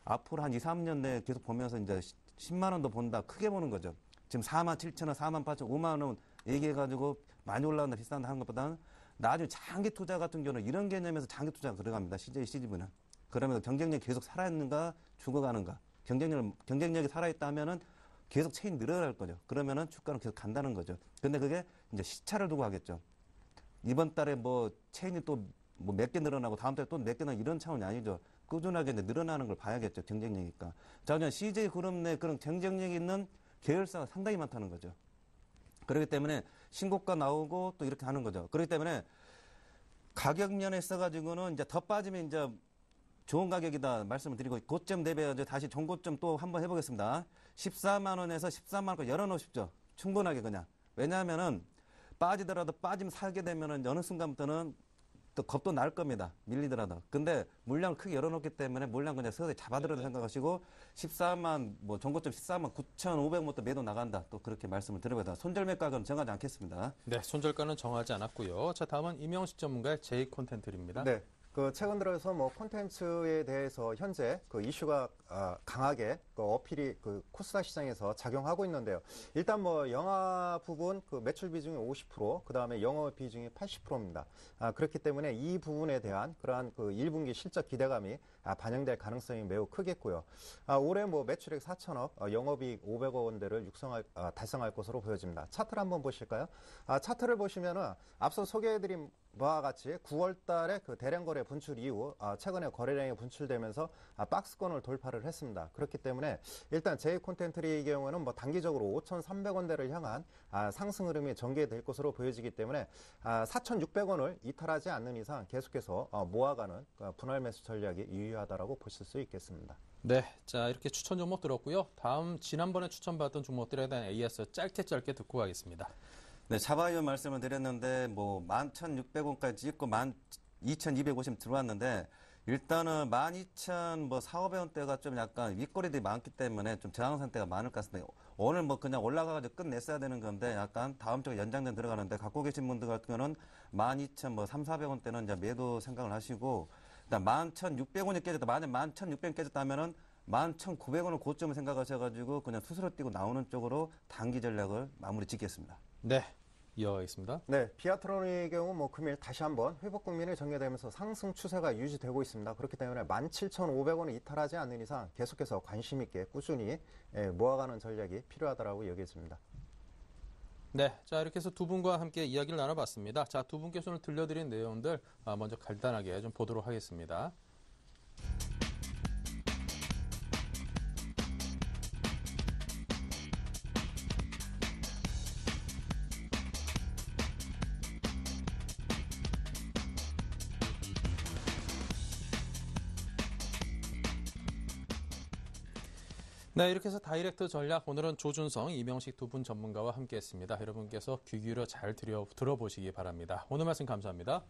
앞으로 한 2, 3년 내에 계속 보면서 이제 10만 원도 본다. 크게 보는 거죠. 지금 4만 7천 원, 4만 8천 원, 5만 원 얘기해가지고 많이 올라간다, 비싼다 하는 것보다는 나중에 장기 투자 같은 경우는 이런 개념에서 장기 투자가 들어갑니다. CGV는. 그러면 경쟁력이 계속 살아있는가, 죽어가는가. 경쟁력이 살아있다면은 계속 체인이 늘어날 거죠. 그러면은 주가는 계속 간다는 거죠. 근데 그게 이제 시차를 두고 하겠죠. 이번 달에 뭐 체인이 또 뭐 몇 개 늘어나고 다음 달에 또 몇 개 늘어나고 이런 차원이 아니죠. 꾸준하게 이제 늘어나는 걸 봐야겠죠. 경쟁력이니까. 자, 그냥 CJ 그룹 내 그런 경쟁력 있는 계열사가 상당히 많다는 거죠. 그렇기 때문에 신고가 나오고 또 이렇게 하는 거죠. 그렇기 때문에 가격 면에 있어가지고는 이제 더 빠지면 이제 좋은 가격이다 말씀을 드리고, 고점 대비 이제 다시 종고점 또 한번 해보겠습니다. 14만 원에서 13만 원까지 열어놓으십시오. 충분하게 그냥. 왜냐하면은 빠지더라도 빠지면 사게 되면은 어느 순간부터는 또 겁도 날 겁니다. 밀리더라도. 근데 물량을 크게 열어놓기 때문에 물량 그냥 서서히 잡아들어도 생각하시고, 14만, 뭐 종고점 14만 9,500원부터 매도 나간다. 또 그렇게 말씀을 드려보다. 손절매 가격은 정하지 않겠습니다. 네, 손절가는 정하지 않았고요. 자, 다음은 임영식 전문가의 J 콘텐츠입니다. 네. 그 최근 들어서 뭐 콘텐츠에 대해서 현재 그 이슈가 강하게 그 어필이 그 코스닥 시장에서 작용하고 있는데요. 일단 뭐 영화 부분 그 매출 비중이 50%, 그 다음에 영업 비중이 80%입니다. 그렇기 때문에 이 부분에 대한 그러한 그 1분기 실적 기대감이 반영될 가능성이 매우 크겠고요. 올해 뭐 매출액 4천억, 영업이익 500억 원대를 달성할 것으로 보여집니다. 차트를 한번 보실까요? 차트를 보시면은 앞서 소개해드린 바와 같이 9월 달에 그 대량 거래 분출 이후 최근에 거래량이 분출되면서 박스권을 돌파를 했습니다. 그렇기 때문에 일단 J 콘텐츠의 경우에는 뭐 단기적으로 5,300원대를 향한 상승 흐름이 전개될 것으로 보여지기 때문에 4,600원을 이탈하지 않는 이상 계속해서 모아가는 분할 매수 전략이 유효하다라고 보실 수 있겠습니다. 네, 자 이렇게 추천 종목 들었고요. 다음 지난번에 추천받던 종목들에 대한 AS 짧게 듣고 가겠습니다. 네, 차바이오 말씀을 드렸는데 뭐 11,600원까지 찍고 12,250 들어왔는데, 일단은 12,400원대가 좀 약간 윗꼬리들이 많기 때문에 좀 저항 상태가 많을 것 같습니다. 오늘 뭐 그냥 올라가가지고 끝냈어야 되는 건데 약간 다음 주에 연장된 들어가는데, 갖고 계신 분들 같은 경우는 12,300원대는 이제 매도 생각을 하시고, 일단 11,600원이 깨졌다. 만약 11,600원 깨졌다면은 11,900원을 고점을 생각하셔가지고 그냥 스스로 뛰고 나오는 쪽으로 단기 전략을 마무리 짓겠습니다. 네, 이어가겠습니다. 네, 비아트론의 경우 뭐 금일 다시 한번 회복 국면이 전개되면서 상승 추세가 유지되고 있습니다. 그렇기 때문에 17,500원을 이탈하지 않는 이상 계속해서 관심 있게 꾸준히 모아가는 전략이 필요하다고 여겨집니다. 네, 자 이렇게 해서 두 분과 함께 이야기를 나눠봤습니다. 자, 두 분께서 오늘 들려드린 내용들 먼저 간단하게 좀 보도록 하겠습니다. 네, 이렇게 해서 다이렉트 전략, 오늘은 조준성, 이명식 두 분 전문가와 함께했습니다. 여러분께서 귀 기울여 잘 들어보시기 바랍니다. 오늘 말씀 감사합니다.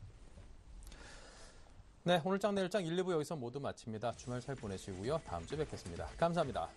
네, 오늘 장 내일 장 1, 2부 여기서 모두 마칩니다. 주말 잘 보내시고요. 다음 주에 뵙겠습니다. 감사합니다.